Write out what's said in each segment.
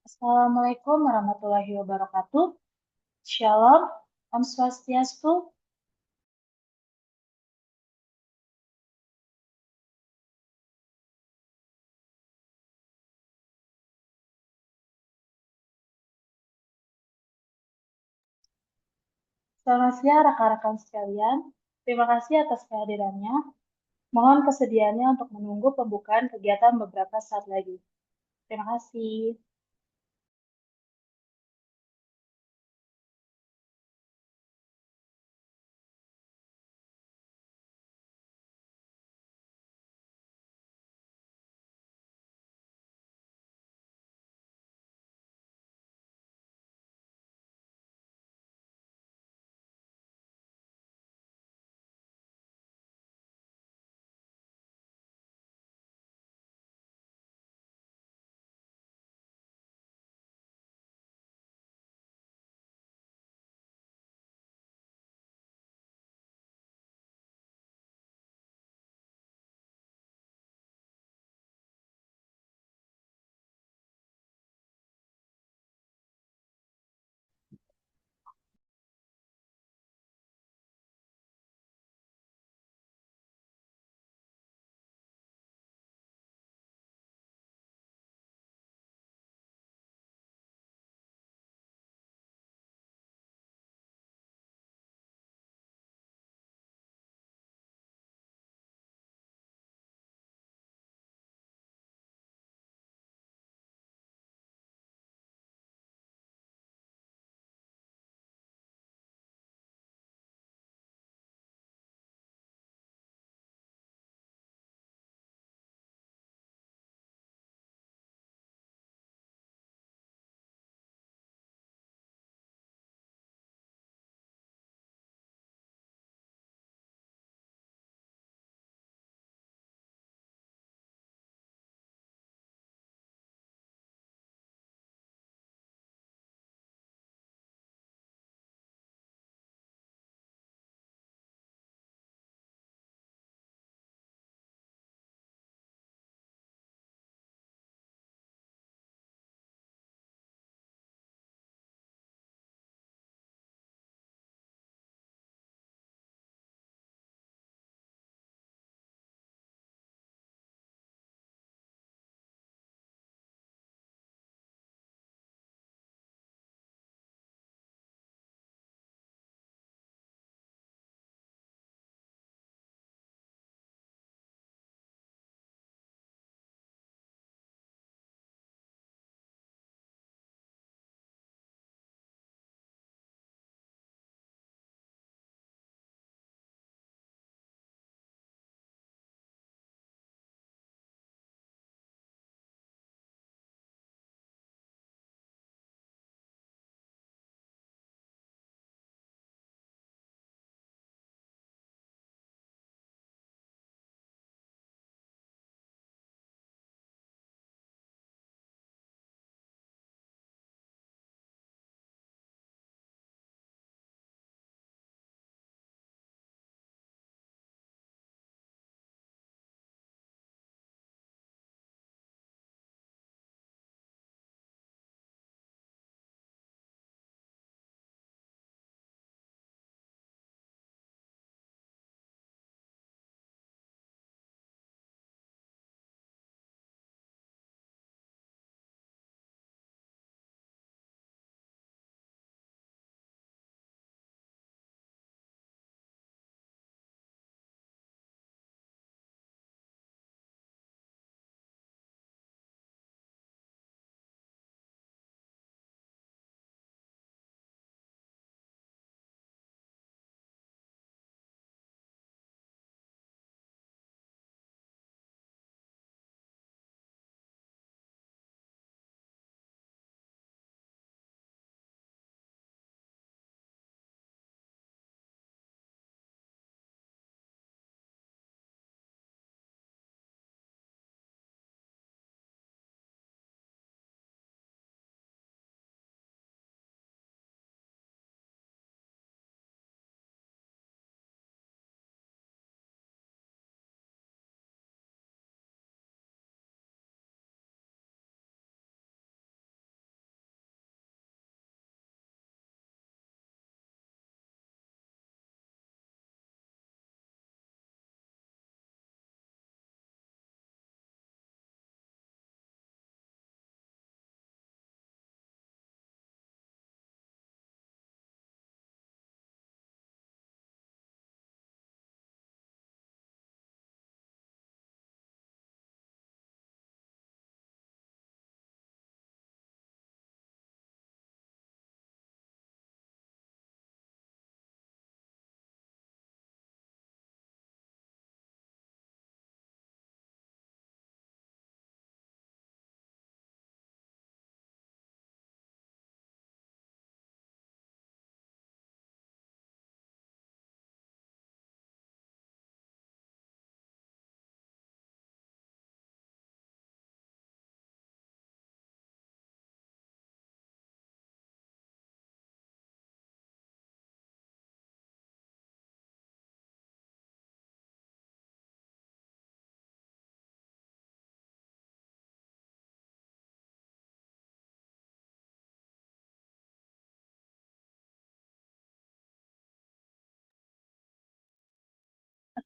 Assalamualaikum warahmatullahi wabarakatuh. Shalom, Om Swastiastu. Selamat siang rekan-rekan sekalian. Terima kasih atas kehadirannya. Mohon kesediaannya untuk menunggu pembukaan kegiatan beberapa saat lagi. Terima kasih.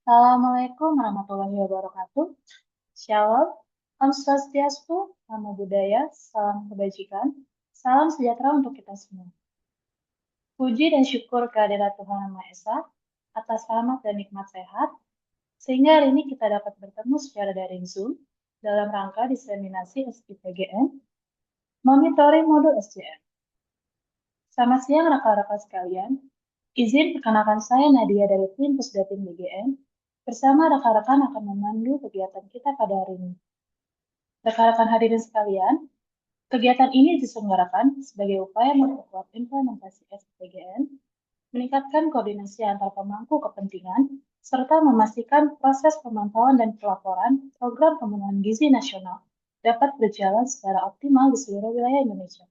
Assalamualaikum warahmatullahi wabarakatuh. Shalom, Om Swastiastu, Namo Buddhaya, salam kebajikan, salam sejahtera untuk kita semua. Puji dan syukur kehadirat Tuhan Yang Maha Esa atas rahmat dan nikmat sehat, sehingga hari ini kita dapat bertemu secara daring Zoom dalam rangka diseminasi SIPGN, monitoring modul SCM. Selamat siang rekan-rekan sekalian. Izin perkenalkan saya Nadia dari tim Pusdatin BGN. Bersama rekan-rekan akan memandu kegiatan kita pada hari ini. Rekan-rekan hadirin sekalian, kegiatan ini diselenggarakan sebagai upaya memperkuat implementasi SPGN, meningkatkan koordinasi antar pemangku kepentingan, serta memastikan proses pemantauan dan pelaporan program pemenuhan gizi nasional dapat berjalan secara optimal di seluruh wilayah Indonesia.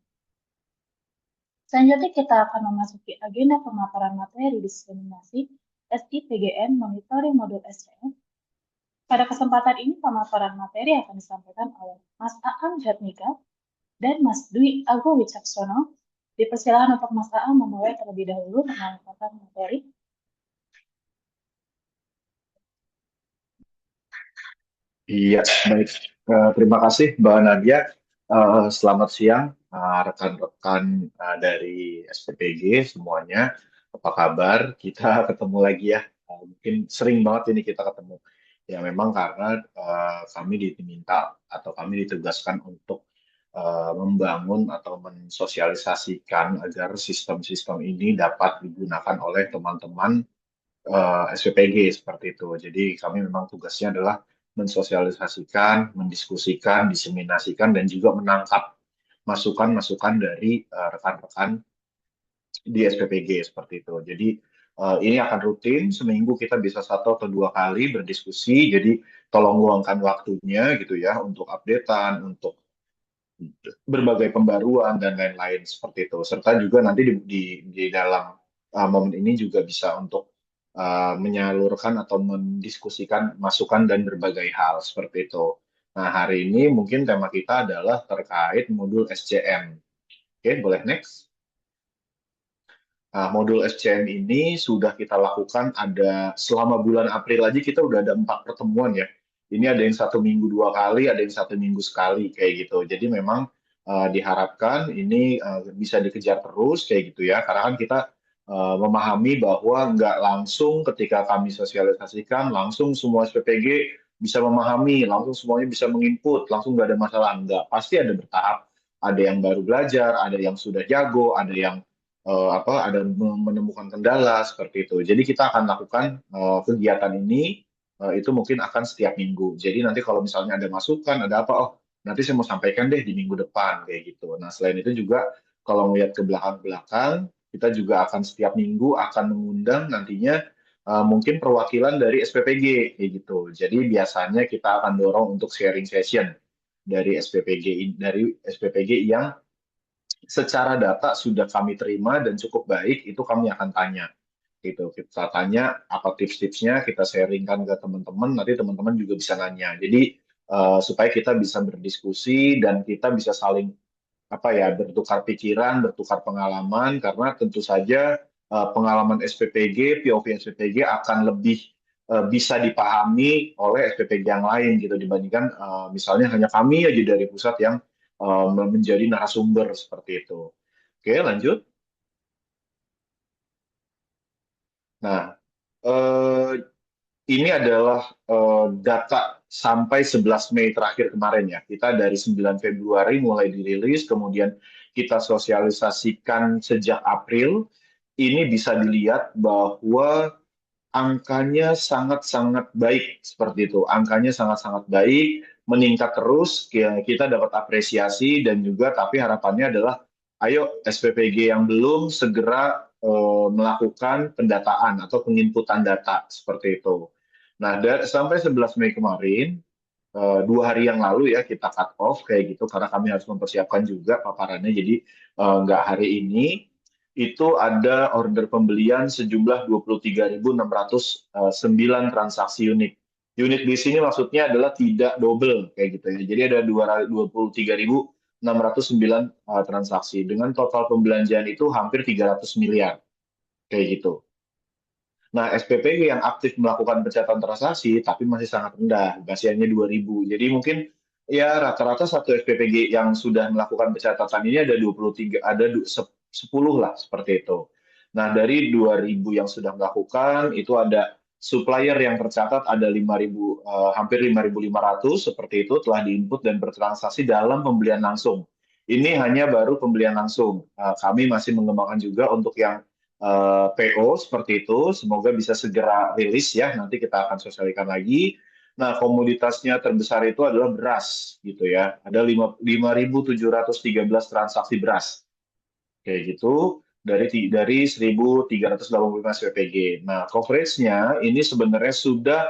Selanjutnya kita akan memasuki agenda pemaparan materi diseminasi SIPGN Monitoring Modul SCM. Pada kesempatan ini pemaparan materi akan disampaikan oleh Mas Aang Jatmika dan Mas Dwi Agung Wicaksono. Dipersilakan untuk Mas Aang memulai terlebih dahulu pemaparan materi. Iya, baik. Terima kasih, Mbak Nadia. Selamat siang, rekan-rekan dari SPPG semuanya. Apa kabar? Kita ketemu lagi ya. Mungkin sering banget ini kita ketemu. Ya, memang karena kami diminta atau kami ditugaskan untuk membangun atau mensosialisasikan agar sistem-sistem ini dapat digunakan oleh teman-teman SPPG seperti itu. Jadi kami memang tugasnya adalah mensosialisasikan, mendiskusikan, diseminasikan, dan juga menangkap masukan-masukan dari rekan-rekan di SPPG seperti itu. Jadi ini akan rutin, seminggu kita bisa 1 atau 2 kali berdiskusi, jadi tolong luangkan waktunya gitu ya untuk updatean, untuk berbagai pembaruan dan lain-lain seperti itu. Serta juga nanti di dalam momen ini juga bisa untuk menyalurkan atau mendiskusikan masukan dan berbagai hal seperti itu. Nah, hari ini mungkin tema kita adalah terkait modul SCM. Oke, boleh next. Nah, modul SCM ini sudah kita lakukan ada selama bulan April aja kita udah ada 4 pertemuan ya. Ini ada yang 1 minggu 2 kali, ada yang 1 minggu sekali kayak gitu. Jadi memang diharapkan ini bisa dikejar terus kayak gitu ya. Karena kan kita memahami bahwa nggak langsung ketika kami sosialisasikan langsung semua SPPG bisa memahami, langsung semuanya bisa menginput, langsung nggak ada masalah. Nggak, pasti ada bertahap. Ada yang baru belajar, ada yang sudah jago, ada yang ada menemukan kendala seperti itu. Jadi kita akan lakukan kegiatan ini itu mungkin akan setiap minggu. Jadi nanti kalau misalnya ada masukan, ada apa, oh nanti saya mau sampaikan deh di minggu depan kayak gitu. Nah selain itu juga kalau melihat ke belakang-belakang, kita juga akan setiap minggu akan mengundang nantinya mungkin perwakilan dari SPPG kayak gitu. Jadi biasanya kita akan dorong untuk sharing session dari SPPG yang secara data sudah kami terima dan cukup baik, itu kami akan tanya. Gitu. Kita tanya apa tips-tipsnya, kita sharingkan ke teman-teman, nanti teman-teman juga bisa nanya. Jadi supaya kita bisa berdiskusi dan kita bisa saling apa ya bertukar pikiran, bertukar pengalaman karena tentu saja pengalaman SPPG, POV SPPG akan lebih bisa dipahami oleh SPPG yang lain gitu dibandingkan misalnya hanya kami aja dari pusat yang menjadi narasumber seperti itu. Oke, lanjut. Nah, eh, ini adalah data sampai 11 Mei terakhir kemarin ya. Kita dari 9 Februari mulai dirilis, kemudian kita sosialisasikan sejak April. Ini bisa dilihat bahwa angkanya sangat-sangat baik seperti itu. Angkanya sangat-sangat baik, meningkat terus. Kita dapat apresiasi dan juga tapi harapannya adalah ayo SPPG yang belum segera melakukan pendataan atau penginputan data seperti itu. Nah, sampai 11 Mei kemarin, 2 hari yang lalu ya kita cut off kayak gitu karena kami harus mempersiapkan juga paparannya. Jadi nggak hari ini itu ada order pembelian sejumlah 23.609 transaksi unit. Unit di sini maksudnya adalah tidak double kayak gitu ya. Jadi ada 23.609 transaksi dengan total pembelanjaan itu hampir 300 miliar kayak gitu. Nah, SPPG yang aktif melakukan pencatatan transaksi tapi masih sangat rendah, masih hanya 2.000. Jadi mungkin ya rata-rata satu SPPG yang sudah melakukan pencatatan ini ada 23, ada 10 lah seperti itu. Nah, dari 2.000 yang sudah melakukan itu ada supplier yang tercatat ada 5.000, hampir 5.500 seperti itu telah diinput dan bertransaksi dalam pembelian langsung. Ini hanya baru pembelian langsung. Kami masih mengembangkan juga untuk yang PO seperti itu. Semoga bisa segera rilis ya. Nanti kita akan sosialisasikan lagi. Nah, komoditasnya terbesar itu adalah beras gitu ya. Ada 5.713 transaksi beras. Kayak gitu dari 1.385 SPPG. Nah, coverage-nya ini sebenarnya sudah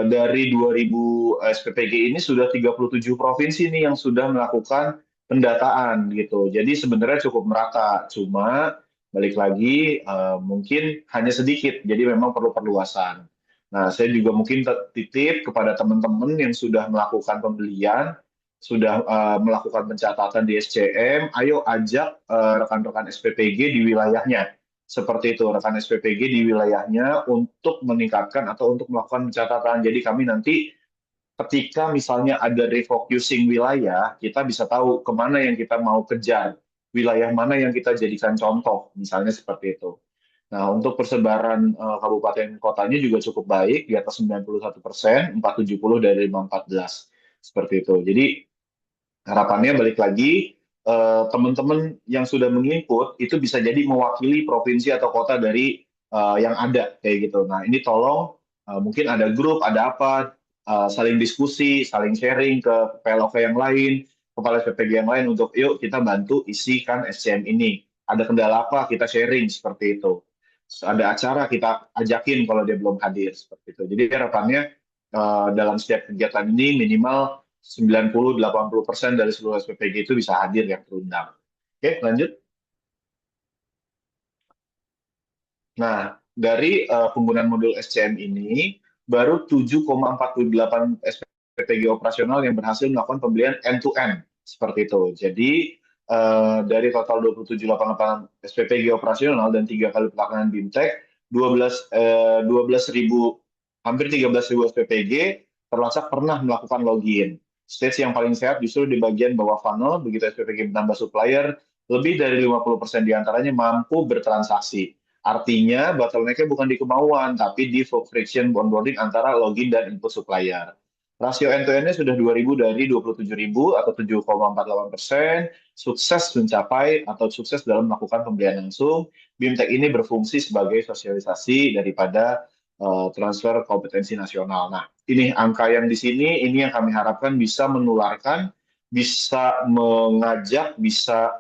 dari 2.000 SPPG ini sudah 37 provinsi nih yang sudah melakukan pendataan gitu. Jadi sebenarnya cukup merata. Cuma balik lagi mungkin hanya sedikit. Jadi memang perlu perluasan. Nah, saya juga mungkin titip kepada teman-teman yang sudah melakukan pembelian sudah melakukan pencatatan di SCM, ayo ajak rekan-rekan SPPG di wilayahnya. Seperti itu, rekan SPPG di wilayahnya untuk meningkatkan atau untuk melakukan pencatatan. Jadi kami nanti ketika misalnya ada refocusing wilayah, kita bisa tahu kemana yang kita mau kejar, wilayah mana yang kita jadikan contoh, misalnya seperti itu. Nah, untuk persebaran kabupaten kotanya juga cukup baik, di atas 91%, 470 dari 514. Seperti itu. Jadi harapannya balik lagi teman-teman yang sudah menginput itu bisa jadi mewakili provinsi atau kota dari yang ada kayak gitu. Nah, ini tolong mungkin ada grup, ada apa saling diskusi, saling sharing ke PLOK yang lain, kepala SPPG yang lain untuk yuk kita bantu isikan SCM ini. Ada kendala apa kita sharing seperti itu. Ada acara kita ajakin kalau dia belum hadir seperti itu. Jadi harapannya dalam setiap kegiatan ini minimal 90-80% dari seluruh SPPG itu bisa hadir yang terundang. Oke, lanjut. Nah, dari penggunaan modul SCM ini, baru 7,48 SPPG operasional yang berhasil melakukan pembelian end-to-end. Seperti itu. Jadi, dari total 27,88 SPPG operasional dan 3 kali pelaksanaan BIMTEK, 12.000, hampir 13.000 SPPG terlacak pernah melakukan login. Stage yang paling sehat justru di bagian bawah funnel, begitu SPPG menambah supplier, lebih dari 50% diantaranya mampu bertransaksi. Artinya bottleneck-nya bukan di kemauan, tapi di friction onboarding antara login dan input supplier. Rasio end-to-end-nya sudah 2.000 dari 27.000 atau 7,48%, sukses mencapai atau sukses dalam melakukan pembelian langsung. BIMTEK ini berfungsi sebagai sosialisasi daripada transfer kompetensi nasional. Nah, ini angka yang di sini, ini yang kami harapkan bisa menularkan, bisa mengajak, bisa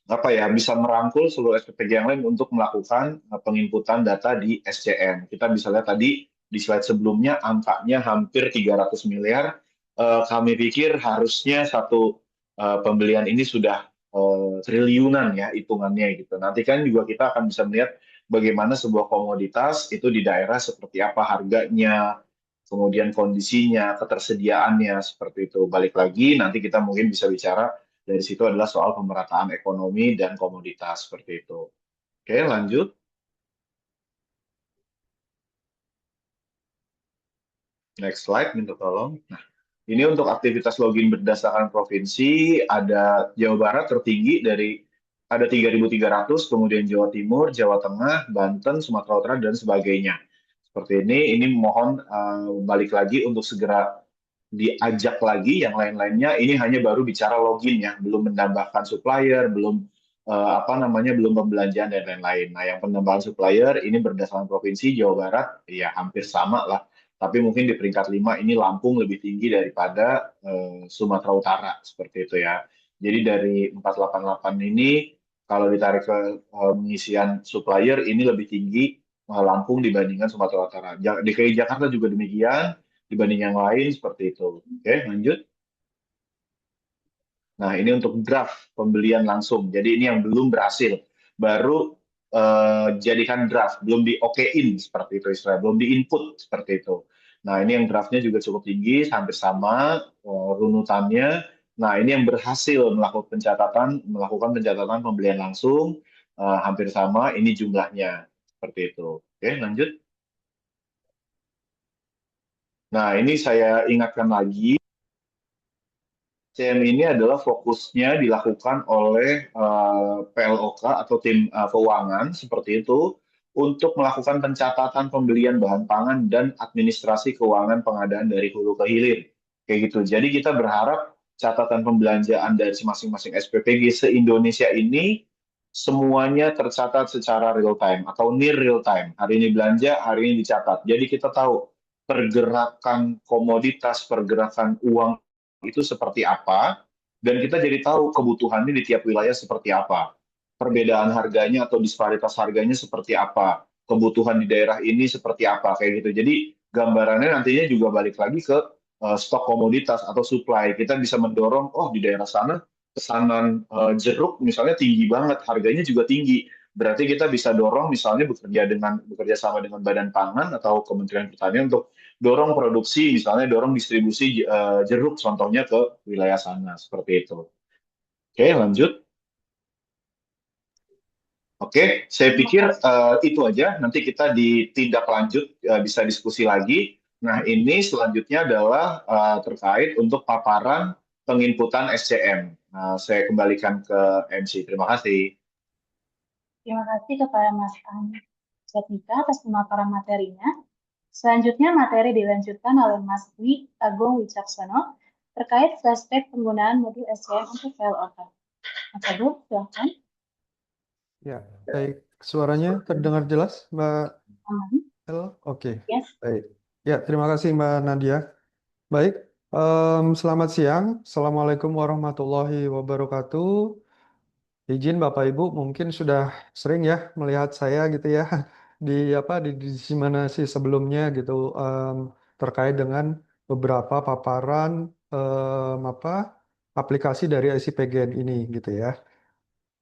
apa ya bisa merangkul seluruh SPPG yang lain untuk melakukan penginputan data di SCM. Kita bisa lihat tadi di slide sebelumnya angkanya hampir 300 miliar. Kami pikir harusnya satu pembelian ini sudah triliunan ya hitungannya gitu. Nanti kan juga kita akan bisa melihat bagaimana sebuah komoditas itu di daerah seperti apa harganya, kemudian kondisinya, ketersediaannya seperti itu. Balik lagi nanti kita mungkin bisa bicara dari situ adalah soal pemerataan ekonomi dan komoditas seperti itu. Oke, lanjut. Next slide, minta tolong. Nah, ini untuk aktivitas login berdasarkan provinsi, ada Jawa Barat tertinggi dari ada 3.300, kemudian Jawa Timur, Jawa Tengah, Banten, Sumatera Utara, dan sebagainya. Seperti ini mohon balik lagi untuk segera diajak lagi yang lain-lainnya. Ini hanya baru bicara login ya, belum menambahkan supplier, belum apa namanya, belum pembelanjaan dan lain-lain. Nah, yang penambahan supplier ini berdasarkan provinsi Jawa Barat ya hampir sama lah. Tapi mungkin di peringkat 5 ini Lampung lebih tinggi daripada Sumatera Utara seperti itu ya. Jadi dari 488 ini kalau ditarik ke pengisian supplier ini lebih tinggi Lampung dibandingkan Sumatera Utara. DKI Jakarta juga demikian dibanding yang lain seperti itu. Oke, lanjut. Nah, ini untuk draft pembelian langsung. Jadi ini yang belum berhasil. Baru jadikan draft, belum di OK-in seperti itu istilah, belum di input seperti itu. Nah, ini yang draftnya juga cukup tinggi, hampir sama runutannya. Nah, ini yang berhasil melakukan pencatatan pembelian langsung hampir sama. Ini jumlahnya. Seperti itu. Oke, lanjut. Nah, ini saya ingatkan lagi, CM ini adalah fokusnya dilakukan oleh PLOK atau tim keuangan seperti itu untuk melakukan pencatatan pembelian bahan pangan dan administrasi keuangan pengadaan dari hulu ke hilir. Kayak gitu. Jadi kita berharap catatan pembelanjaan dari masing-masing SPPG se-Indonesia ini semuanya tercatat secara real time atau near real time. Hari ini belanja, hari ini dicatat. Jadi kita tahu pergerakan komoditas, pergerakan uang itu seperti apa, dan kita jadi tahu kebutuhannya di tiap wilayah seperti apa. Perbedaan harganya atau disparitas harganya seperti apa. Kebutuhan di daerah ini seperti apa, kayak gitu. Jadi gambarannya nantinya juga balik lagi ke stok komoditas atau supply. Kita bisa mendorong, oh di daerah sana pesanan jeruk misalnya tinggi banget, harganya juga tinggi. Berarti kita bisa dorong misalnya bekerja sama dengan Badan Pangan atau Kementerian Pertanian untuk dorong produksi, misalnya dorong distribusi jeruk contohnya ke wilayah sana seperti itu. Oke, lanjut. Oke, saya Terima pikir kasih. itu aja. Nanti kita ditindak lanjut, bisa diskusi lagi. Nah, ini selanjutnya adalah terkait untuk paparan penginputan SCM. Nah, saya kembalikan ke MC. Terima kasih. Terima kasih kepada Mas Setika atas pemaparan materinya. Selanjutnya, materi dilanjutkan oleh Mas Dwi Agung Wicaksono terkait flashback penggunaan modul SCM untuk PLOK. Mas Agung, silahkan. Ya, baik. Suaranya terdengar jelas, Mbak Aman. El? Oke, Yes. baik. Ya, terima kasih Mbak Nadia. Baik, selamat siang. Assalamualaikum warahmatullahi wabarakatuh. Izin Bapak Ibu, mungkin sudah sering ya melihat saya gitu ya di di diseminasi sebelumnya gitu, terkait dengan beberapa paparan aplikasi dari ICPGN ini gitu ya.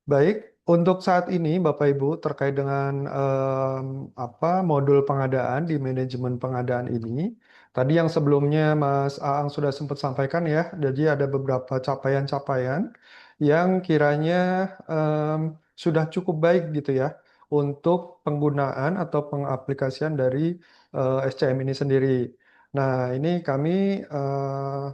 Baik, untuk saat ini Bapak Ibu terkait dengan modul pengadaan di manajemen pengadaan ini, tadi yang sebelumnya Mas Aang sudah sempat sampaikan ya, jadi ada beberapa capaian-capaian yang kiranya em, sudah cukup baik gitu ya untuk penggunaan atau pengaplikasian dari SCM ini sendiri. Nah, ini kami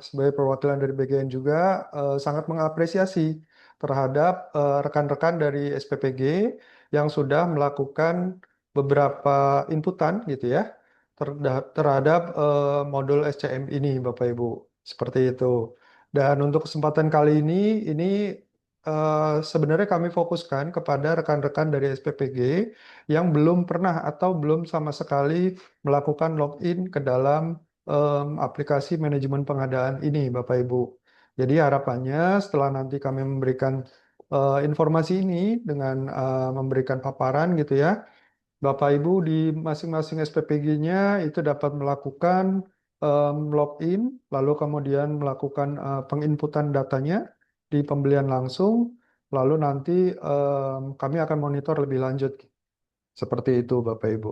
sebagai perwakilan dari BGN juga sangat mengapresiasi terhadap rekan-rekan dari SPPG yang sudah melakukan beberapa inputan gitu ya terhadap modul SCM ini Bapak Ibu. Seperti itu. Dan untuk kesempatan kali ini sebenarnya kami fokuskan kepada rekan-rekan dari SPPG yang belum pernah atau belum sama sekali melakukan login ke dalam aplikasi manajemen pengadaan ini Bapak Ibu. Jadi harapannya setelah nanti kami memberikan informasi ini dengan memberikan paparan gitu ya, Bapak Ibu di masing-masing SPPG-nya itu dapat melakukan login, lalu kemudian melakukan penginputan datanya di pembelian langsung, lalu nanti kami akan monitor lebih lanjut. Seperti itu Bapak Ibu.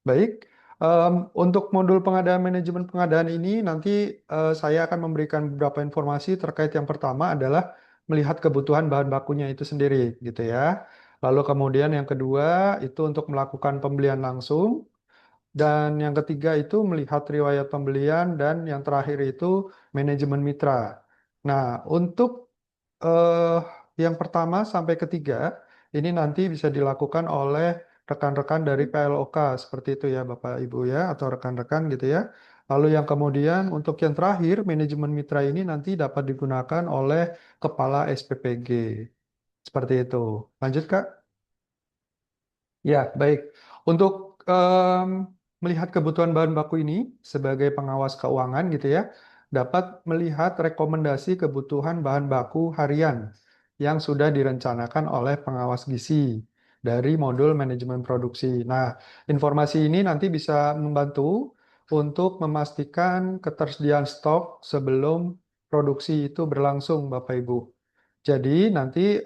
Baik, untuk modul pengadaan manajemen pengadaan ini nanti saya akan memberikan beberapa informasi terkait yang pertama adalah melihat kebutuhan bahan bakunya itu sendiri gitu ya. Lalu kemudian yang kedua itu untuk melakukan pembelian langsung dan yang ketiga itu melihat riwayat pembelian dan yang terakhir itu manajemen mitra. Nah, untuk eh, yang pertama sampai ketiga ini nanti bisa dilakukan oleh rekan-rekan dari PLOK seperti itu ya Bapak Ibu ya atau rekan-rekan gitu ya. Lalu yang kemudian untuk yang terakhir manajemen mitra ini nanti dapat digunakan oleh kepala SPPG. Seperti itu. Lanjut Kak. Ya, baik. Untuk melihat kebutuhan bahan baku ini sebagai pengawas keuangan gitu ya, dapat melihat rekomendasi kebutuhan bahan baku harian yang sudah direncanakan oleh pengawas gizi dari modul manajemen produksi. Nah, informasi ini nanti bisa membantu untuk memastikan ketersediaan stok sebelum produksi itu berlangsung, Bapak Ibu. Jadi nanti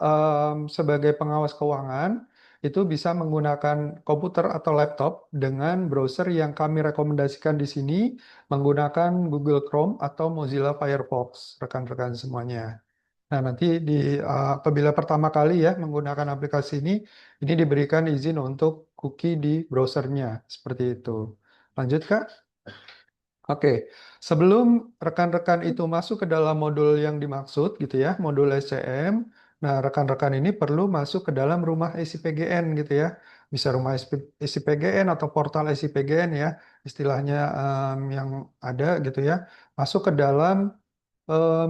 sebagai pengawas keuangan itu bisa menggunakan komputer atau laptop dengan browser yang kami rekomendasikan di sini menggunakan Google Chrome atau Mozilla Firefox, rekan-rekan semuanya. Nah, nanti apabila pertama kali ya menggunakan aplikasi ini diberikan izin untuk cookie di browsernya. Seperti itu. Lanjut, Kak. Oke, sebelum rekan-rekan itu masuk ke dalam modul yang dimaksud gitu ya, modul SCM, nah rekan-rekan ini perlu masuk ke dalam rumah SIPGN gitu ya. Bisa rumah SIPGN atau portal SIPGN ya, istilahnya yang ada gitu ya. Masuk ke dalam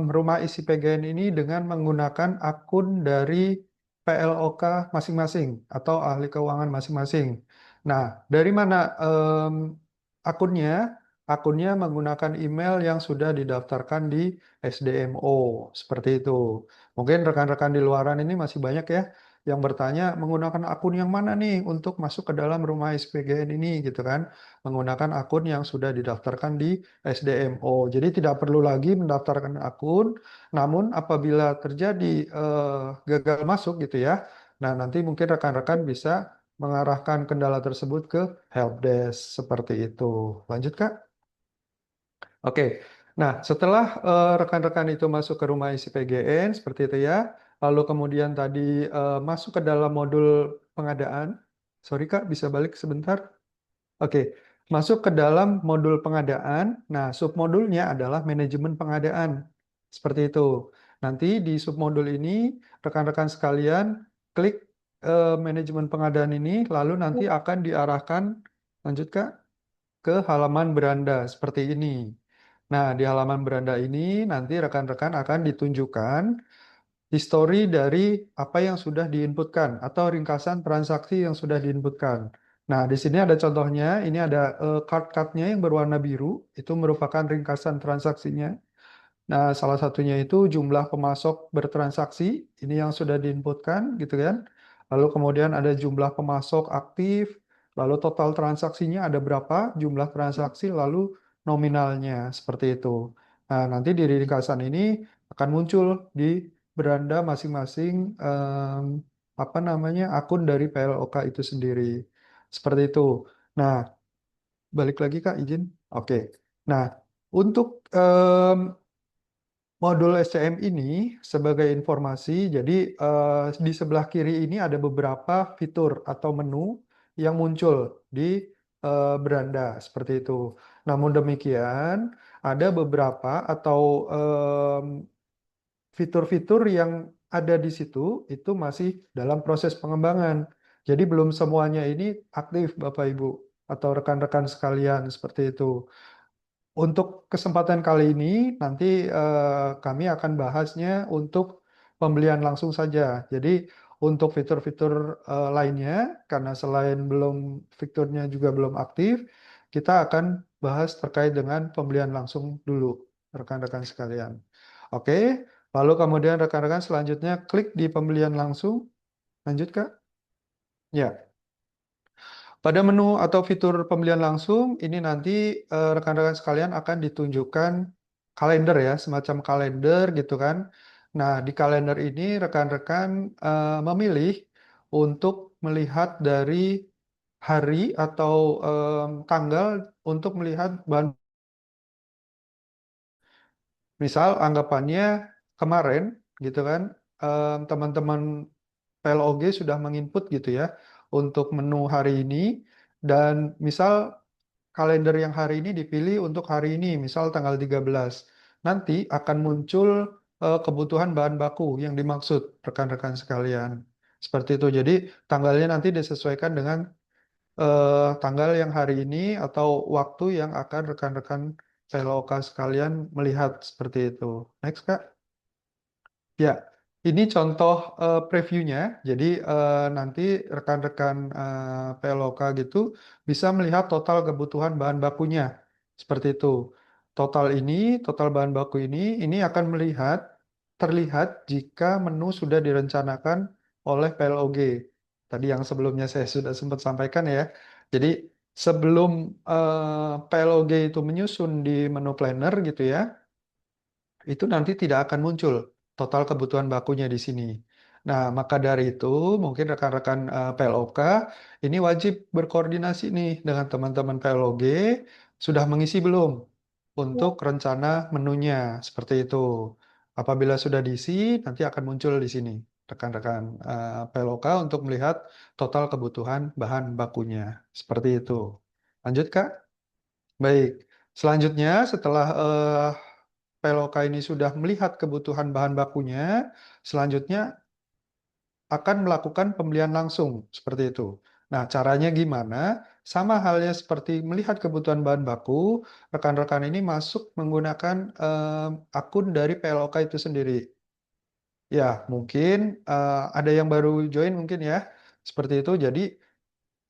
rumah isi PGN ini dengan menggunakan akun dari PLOK masing-masing atau ahli keuangan masing-masing. Nah, dari mana akunnya? Akunnya menggunakan email yang sudah didaftarkan di SDMO, seperti itu. Mungkin rekan-rekan di luaran ini masih banyak ya yang bertanya menggunakan akun yang mana nih untuk masuk ke dalam rumah SPGN ini gitu kan. Menggunakan akun yang sudah didaftarkan di SDMO. Jadi tidak perlu lagi mendaftarkan akun, namun apabila terjadi gagal masuk gitu ya, nah nanti mungkin rekan-rekan bisa mengarahkan kendala tersebut ke helpdesk seperti itu. Lanjut, Kak. Oke. Nah, setelah rekan-rekan itu masuk ke rumah isi PGN seperti itu ya, lalu kemudian tadi masuk ke dalam modul pengadaan. Sorry, Kak, bisa balik sebentar? Oke, masuk ke dalam modul pengadaan. Nah, submodulnya adalah manajemen pengadaan. Seperti itu. Nanti di submodul ini, rekan-rekan sekalian klik manajemen pengadaan ini, lalu nanti akan diarahkan, lanjut Kak, ke halaman beranda seperti ini. Nah, di halaman beranda ini nanti rekan-rekan akan ditunjukkan histori dari apa yang sudah diinputkan atau ringkasan transaksi yang sudah diinputkan. Nah, di sini ada contohnya, ini ada card-cardnya yang berwarna biru, itu merupakan ringkasan transaksinya. Nah, salah satunya itu jumlah pemasok bertransaksi, ini yang sudah diinputkan gitu kan. Lalu kemudian ada jumlah pemasok aktif, lalu total transaksinya ada berapa, jumlah transaksi, lalu nominalnya, seperti itu. Nah, nanti di ringkasan ini akan muncul di beranda masing-masing apa namanya akun dari PLOK itu sendiri. Seperti itu. Nah, balik lagi Kak, izin. Oke. Nah, untuk modul SCM ini sebagai informasi, jadi di sebelah kiri ini ada beberapa fitur atau menu yang muncul di beranda seperti itu. Namun demikian, ada beberapa atau fitur-fitur yang ada di situ itu masih dalam proses pengembangan. Jadi belum semuanya ini aktif Bapak Ibu atau rekan-rekan sekalian seperti itu. Untuk kesempatan kali ini, nanti kami akan bahasnya untuk pembelian langsung saja. Jadi untuk fitur-fitur lainnya, karena selain belum fiturnya juga belum aktif, kita akan bahas terkait dengan pembelian langsung dulu, rekan-rekan sekalian. Oke, lalu kemudian rekan-rekan selanjutnya klik di pembelian langsung. Lanjut, Kak. Ya. Pada menu atau fitur pembelian langsung, ini nanti rekan-rekan sekalian akan ditunjukkan kalender ya, semacam kalender gitu kan. Nah, di kalender ini rekan-rekan memilih untuk melihat dari hari atau tanggal untuk melihat bahan. Misal anggapannya kemarin gitu kan, teman-teman PLOG sudah menginput gitu ya untuk menu hari ini dan misal kalender yang hari ini dipilih untuk hari ini, misal tanggal 13. Nanti akan muncul kebutuhan bahan baku yang dimaksud rekan-rekan sekalian. Seperti itu. Jadi tanggalnya nanti disesuaikan dengan tanggal yang hari ini atau waktu yang akan rekan-rekan PLOK sekalian melihat seperti itu. Next, Kak. Ya, ini contoh previewnya. Jadi nanti rekan-rekan PLOK gitu bisa melihat total kebutuhan bahan bakunya. Seperti itu. Total ini, total bahan baku ini akan terlihat jika menu sudah direncanakan oleh PLOG. Tadi yang sebelumnya saya sudah sempat sampaikan ya. Jadi sebelum PLOG itu menyusun di menu planner gitu ya, itu nanti tidak akan muncul total kebutuhan bakunya di sini. Nah, maka dari itu mungkin rekan-rekan PLOK ini wajib berkoordinasi nih dengan teman-teman PLOG sudah mengisi belum untuk rencana menunya seperti itu. Apabila sudah diisi, nanti akan muncul di sini. rekan-rekan PLOK untuk melihat total kebutuhan bahan bakunya. Seperti itu. Lanjut, Kak. Baik. Selanjutnya, setelah PLOK ini sudah melihat kebutuhan bahan bakunya, selanjutnya akan melakukan pembelian langsung seperti itu. Nah, caranya gimana? Sama halnya seperti melihat kebutuhan bahan baku, rekan-rekan ini masuk menggunakan akun dari PLOK itu sendiri. Ya, mungkin ada yang baru join mungkin ya. Seperti itu. Jadi,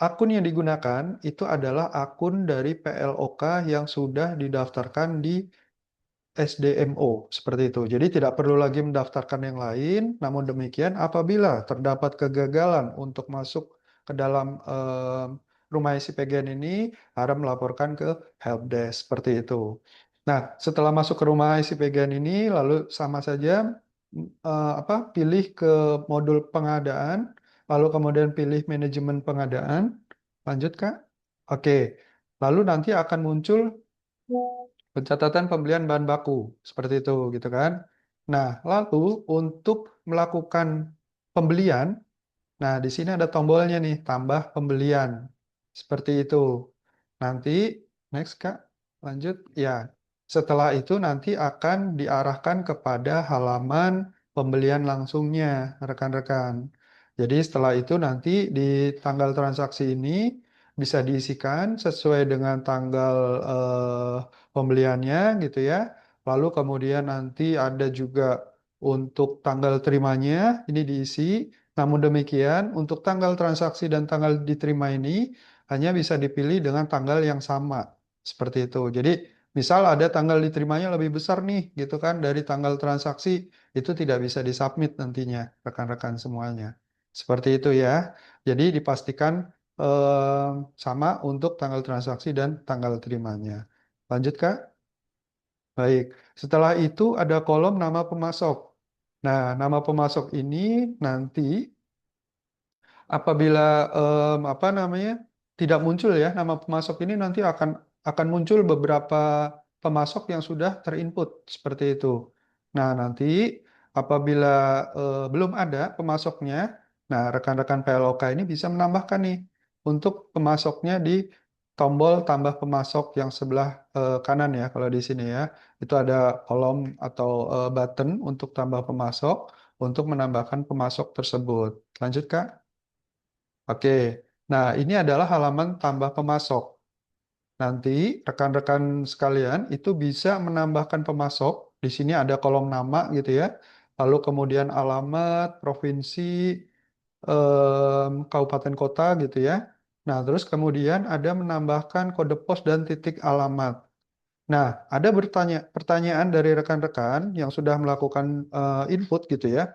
akun yang digunakan itu adalah akun dari PLOK yang sudah didaftarkan di SDMO seperti itu. Jadi tidak perlu lagi mendaftarkan yang lain. Namun demikian, apabila terdapat kegagalan untuk masuk ke dalam rumah isi PGN ini, harap melaporkan ke helpdesk seperti itu. Nah, setelah masuk ke rumah isi PGN ini, lalu sama saja pilih ke modul pengadaan, lalu kemudian pilih manajemen pengadaan. Lanjut, Kak. Oke. Lalu nanti akan muncul pencatatan pembelian bahan baku seperti itu gitu kan. Nah, lalu untuk melakukan pembelian, nah di sini ada tombolnya nih, tambah pembelian. Seperti itu. Nanti next Kak, lanjut ya. Setelah itu nanti akan diarahkan kepada halaman pembelian langsungnya, rekan-rekan. Jadi setelah itu nanti di tanggal transaksi ini bisa diisikan sesuai dengan tanggal pembeliannya gitu ya. Lalu kemudian nanti ada juga untuk tanggal terimanya ini diisi. Namun demikian untuk tanggal transaksi dan tanggal diterima ini hanya bisa dipilih dengan tanggal yang sama seperti itu. Jadi misal ada tanggal diterimanya lebih besar nih gitu kan dari tanggal transaksi itu tidak bisa disubmit nantinya rekan-rekan semuanya. Seperti itu ya. Jadi dipastikan eh, sama untuk tanggal transaksi dan tanggal terimanya. Lanjut, Kak. Baik. Setelah itu ada kolom nama pemasok. Nah, nama pemasok ini nanti apabila apa namanya tidak muncul ya nama pemasok ini nanti akan muncul beberapa pemasok yang sudah terinput seperti itu. Nah, nanti apabila belum ada pemasoknya, nah rekan-rekan PLOK ini bisa menambahkan nih untuk pemasoknya di tombol tambah pemasok yang sebelah kanan ya kalau di sini ya. Itu ada kolom atau button untuk tambah pemasok untuk menambahkan pemasok tersebut. Lanjut, Kak. Oke, nah ini adalah halaman tambah pemasok. Nanti rekan-rekan sekalian itu bisa menambahkan pemasok. Di sini ada kolom nama gitu ya. Lalu kemudian alamat, provinsi, kabupaten kota gitu ya. Nah, terus kemudian ada menambahkan kode pos dan titik alamat. Nah, ada pertanyaan dari rekan-rekan yang sudah melakukan input gitu ya.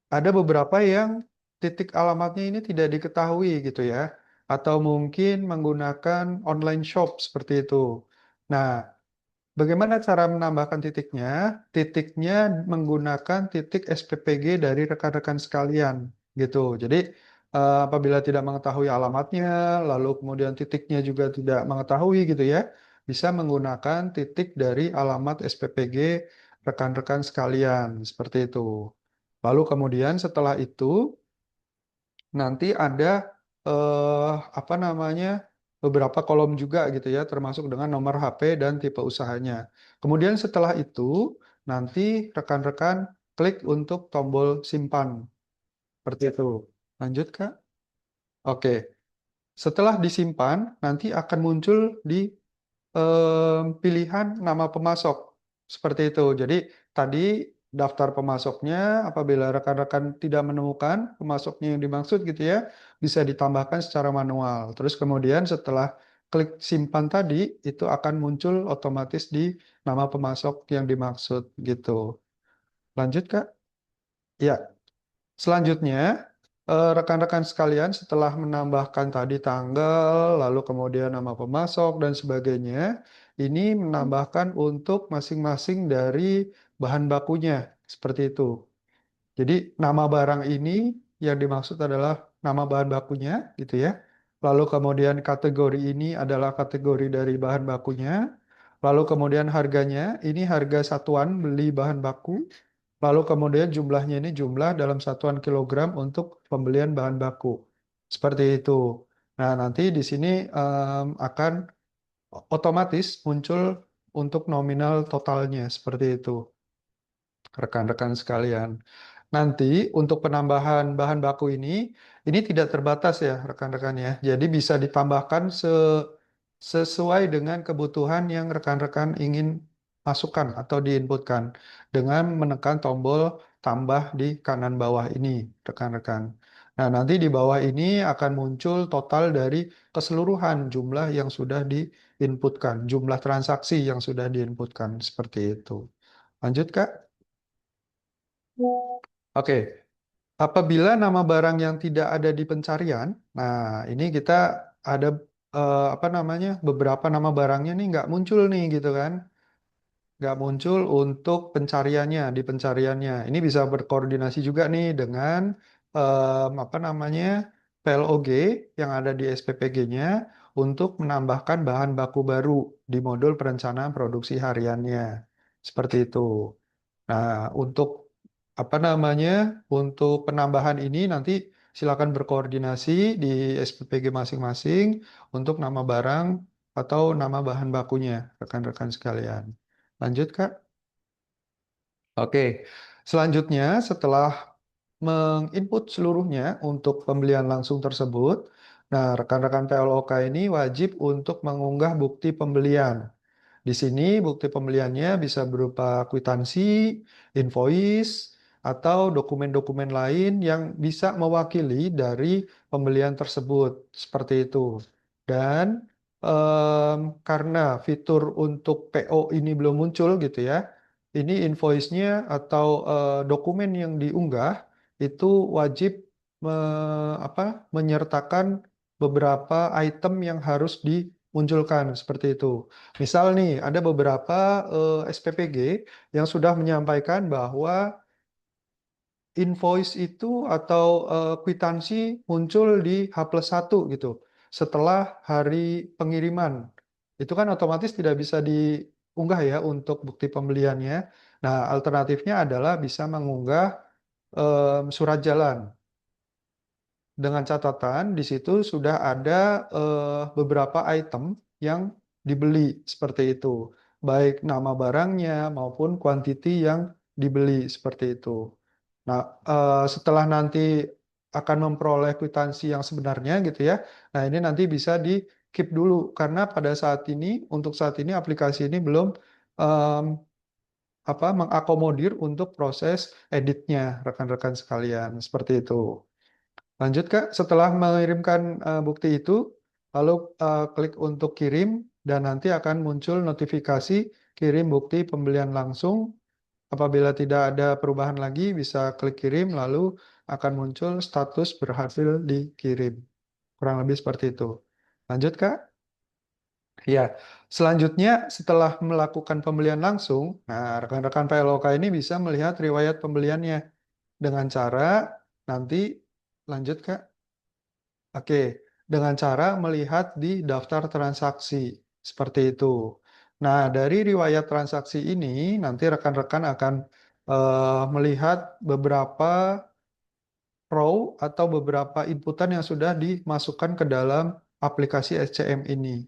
Ada beberapa yang titik alamatnya ini tidak diketahui gitu ya, atau mungkin menggunakan online shop seperti itu. Nah, bagaimana cara menambahkan titiknya? Titiknya menggunakan titik SPPG dari rekan-rekan sekalian gitu. Jadi apabila tidak mengetahui alamatnya, lalu kemudian titiknya juga tidak mengetahui gitu ya, bisa menggunakan titik dari alamat SPPG rekan-rekan sekalian seperti itu. Lalu kemudian setelah itu nanti ada apa namanya beberapa kolom juga gitu ya, termasuk dengan nomor HP dan tipe usahanya. Kemudian setelah itu nanti rekan-rekan klik untuk tombol simpan seperti itu. Lanjut, Kak. Oke. Setelah disimpan nanti akan muncul di pilihan nama pemasok seperti itu. Jadi tadi daftar pemasoknya apabila rekan-rekan tidak menemukan pemasoknya yang dimaksud gitu ya, bisa ditambahkan secara manual. Terus kemudian setelah klik simpan tadi itu akan muncul otomatis di nama pemasok yang dimaksud gitu. Lanjut, Kak? Ya. Selanjutnya, rekan-rekan sekalian setelah menambahkan tadi tanggal, lalu kemudian nama pemasok dan sebagainya, ini menambahkan untuk masing-masing dari bahan bakunya, seperti itu. Jadi nama barang ini yang dimaksud adalah nama bahan bakunya, gitu ya. Lalu kemudian kategori ini adalah kategori dari bahan bakunya. Lalu kemudian harganya, ini harga satuan beli bahan baku. lalu kemudian jumlahnya ini jumlah dalam satuan kilogram untuk pembelian bahan baku. Seperti itu. Nah, nanti di sini akan otomatis muncul untuk nominal totalnya seperti itu, rekan-rekan sekalian. Nanti untuk penambahan bahan baku ini tidak terbatas ya rekan-rekan ya. Jadi bisa ditambahkan sesuai dengan kebutuhan yang rekan-rekan ingin masukkan atau diinputkan dengan menekan tombol tambah di kanan bawah ini, rekan-rekan. Nah, nanti di bawah ini akan muncul total dari keseluruhan jumlah yang sudah diinputkan, jumlah transaksi yang sudah diinputkan seperti itu. Lanjut, Kak. Oke, apabila nama barang yang tidak ada di pencarian, nah ini kita ada apa namanya beberapa nama barangnya nih nggak muncul nih gitu kan, nggak muncul untuk pencariannya di pencariannya. Ini bisa berkoordinasi juga nih dengan apa namanya PLOG yang ada di SPPG-nya untuk menambahkan bahan baku baru di modul perencanaan produksi hariannya. Seperti itu. Nah, untuk apa namanya? Untuk penambahan ini nanti silakan berkoordinasi di SPPG masing-masing untuk nama barang atau nama bahan bakunya, rekan-rekan sekalian. Lanjut, Kak. Oke. Selanjutnya, setelah menginput seluruhnya untuk pembelian langsung tersebut, nah rekan-rekan PLOK ini wajib untuk mengunggah bukti pembelian. Di sini bukti pembeliannya bisa berupa kwitansi, invoice, atau dokumen-dokumen lain yang bisa mewakili dari pembelian tersebut. Seperti itu. Dan karena fitur untuk PO ini belum muncul gitu ya, ini invoice-nya atau dokumen yang diunggah itu wajib apa, menyertakan beberapa item yang harus dimunculkan seperti itu. Misal nih, ada beberapa SPPG yang sudah menyampaikan bahwa invoice itu atau kwitansi muncul di H+1 gitu, setelah hari pengiriman. Itu kan otomatis tidak bisa diunggah ya untuk bukti pembeliannya. Nah, alternatifnya adalah bisa mengunggah surat jalan. Dengan catatan di situ sudah ada beberapa item yang dibeli seperti itu, baik nama barangnya maupun kuantiti yang dibeli seperti itu. Nah, setelah nanti akan memperoleh kwitansi yang sebenarnya gitu ya. Nah, ini nanti bisa di keep dulu karena pada saat ini untuk saat ini aplikasi ini belum em, apa mengakomodir untuk proses editnya rekan-rekan sekalian seperti itu. Lanjut Kak, setelah mengirimkan bukti itu, lalu klik untuk kirim dan nanti akan muncul notifikasi kirim bukti pembelian langsung. Apabila tidak ada perubahan lagi, bisa klik kirim lalu akan muncul status berhasil dikirim. Kurang lebih seperti itu. Lanjut Kak. Ya, selanjutnya setelah melakukan pembelian langsung, nah rekan-rekan PLOK ini bisa melihat riwayat pembeliannya dengan cara nanti lanjut Kak. Oke, dengan cara melihat di daftar transaksi seperti itu. Nah, dari riwayat transaksi ini nanti rekan-rekan akan melihat beberapa row atau beberapa inputan yang sudah dimasukkan ke dalam aplikasi SCM ini.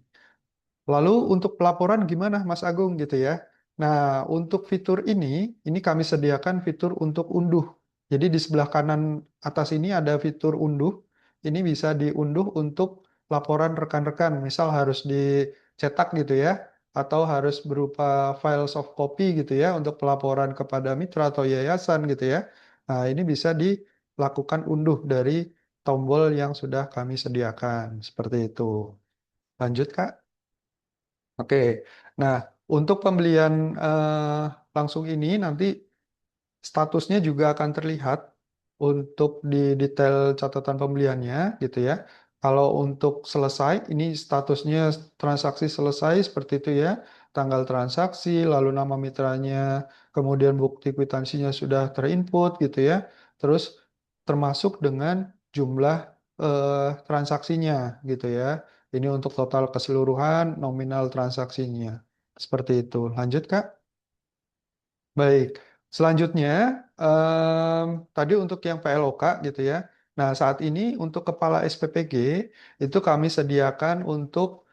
Lalu untuk pelaporan gimana Mas Agung gitu ya. Nah, untuk fitur ini kami sediakan fitur untuk unduh. Jadi di sebelah kanan atas ini ada fitur unduh. Ini bisa diunduh untuk laporan rekan-rekan. Misal harus dicetak gitu ya, atau harus berupa file soft copy gitu ya untuk pelaporan kepada mitra atau yayasan gitu ya. Nah, ini bisa dilakukan unduh dari tombol yang sudah kami sediakan. Seperti itu. Lanjut, Kak. Oke, nah untuk pembelian langsung ini nanti statusnya juga akan terlihat untuk di detail catatan pembeliannya gitu ya. Kalau untuk selesai, ini statusnya transaksi selesai seperti itu ya. Tanggal transaksi, lalu nama mitranya, kemudian bukti kwitansinya sudah terinput gitu ya. Terus termasuk dengan jumlah transaksinya gitu ya. Ini untuk total keseluruhan nominal transaksinya. Seperti itu. Lanjut, Kak. Baik. Selanjutnya, tadi untuk yang PLOK gitu ya. Nah, saat ini untuk kepala SPPG itu kami sediakan untuk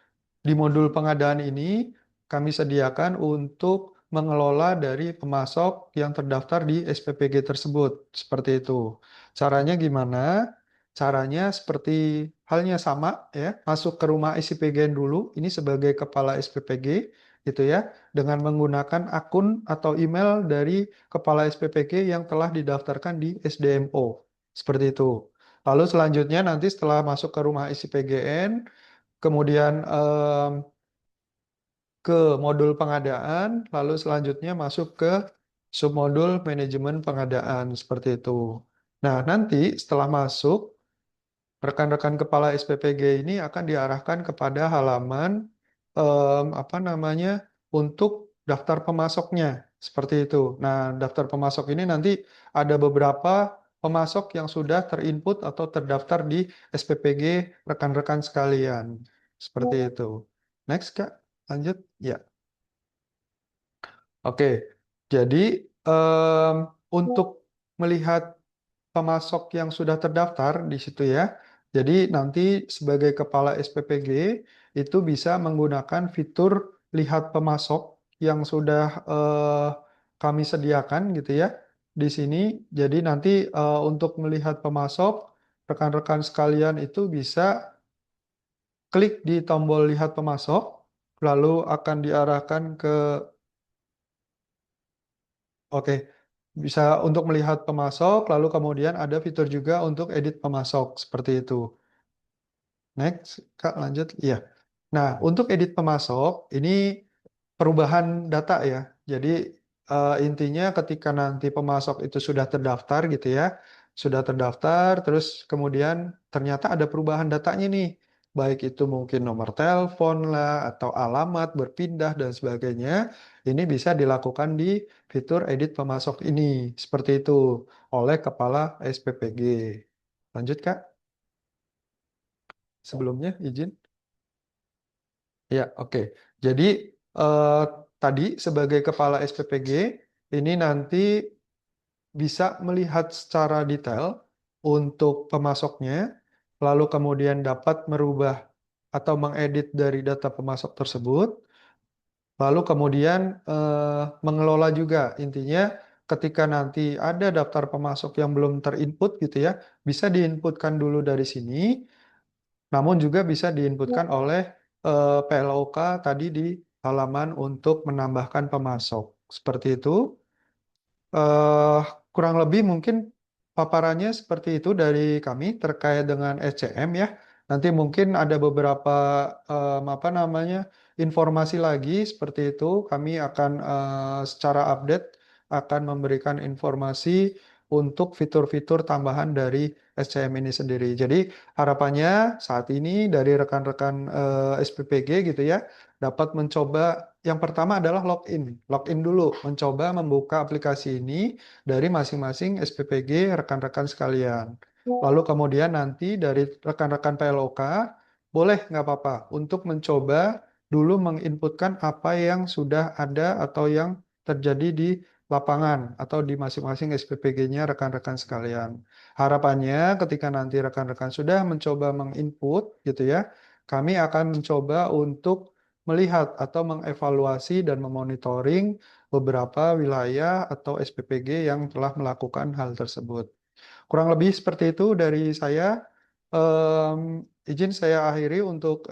di modul pengadaan ini, kami sediakan untuk mengelola dari pemasok yang terdaftar di SPPG tersebut. Seperti itu. Caranya gimana? Caranya seperti halnya sama ya, masuk ke rumah SPPG dulu, ini sebagai kepala SPPG gitu ya, dengan menggunakan akun atau email dari kepala SPPG yang telah didaftarkan di SDMO. Seperti itu. Lalu selanjutnya nanti setelah masuk ke rumah SPPGN, kemudian ke modul pengadaan, lalu selanjutnya masuk ke submodul manajemen pengadaan seperti itu. Nah, nanti setelah masuk, rekan-rekan kepala SPPG ini akan diarahkan kepada halaman apa namanya untuk daftar pemasoknya seperti itu. Nah, daftar pemasok ini nanti ada beberapa pemasok yang sudah terinput atau terdaftar di SPPG rekan-rekan sekalian. Seperti itu. Next, Kak. Lanjut. Ya. Oke. Jadi untuk melihat pemasok yang sudah terdaftar di situ ya. Jadi nanti sebagai kepala SPPG itu bisa menggunakan fitur lihat pemasok yang sudah kami sediakan gitu ya di sini. Jadi nanti untuk melihat pemasok, rekan-rekan sekalian itu bisa klik di tombol lihat pemasok, lalu akan diarahkan ke oke. Bisa untuk melihat pemasok, lalu kemudian ada fitur juga untuk edit pemasok seperti itu. Next, Kak, lanjut. Iya. Nah, untuk edit pemasok, ini perubahan data ya. Jadi intinya ketika nanti pemasok itu sudah terdaftar gitu ya, sudah terdaftar, terus kemudian ternyata ada perubahan datanya nih, baik itu mungkin nomor telepon lah atau alamat berpindah dan sebagainya, ini bisa dilakukan di fitur edit pemasok ini, seperti itu oleh kepala SPPG. Lanjut Kak, sebelumnya izin. Ya, oke. Jadi eh, tadi sebagai kepala SPPG ini nanti bisa melihat secara detail untuk pemasoknya, lalu kemudian dapat merubah atau mengedit dari data pemasok tersebut, lalu kemudian mengelola juga. Intinya ketika nanti ada daftar pemasok yang belum terinput gitu ya, bisa diinputkan dulu dari sini, namun juga bisa diinputkan oleh PLOK tadi di halaman untuk menambahkan pemasok. Seperti itu. Eh, Kurang lebih mungkin paparannya seperti itu dari kami terkait dengan SCM ya. Nanti mungkin ada beberapa apa namanya informasi lagi seperti itu. Kami akan secara update akan memberikan informasi untuk fitur-fitur tambahan dari SCM ini sendiri. Jadi harapannya saat ini dari rekan-rekan SPPG gitu ya dapat mencoba yang pertama adalah login. Login dulu, mencoba membuka aplikasi ini dari masing-masing SPPG rekan-rekan sekalian. Lalu kemudian nanti dari rekan-rekan PLOK, boleh nggak apa-apa untuk mencoba dulu menginputkan apa yang sudah ada atau yang terjadi di lapangan atau di masing-masing SPPG-nya rekan-rekan sekalian. Harapannya ketika nanti rekan-rekan sudah mencoba menginput gitu ya, kami akan mencoba untuk melihat atau mengevaluasi dan memonitoring beberapa wilayah atau SPPG yang telah melakukan hal tersebut. Kurang lebih seperti itu dari saya. Izin saya akhiri untuk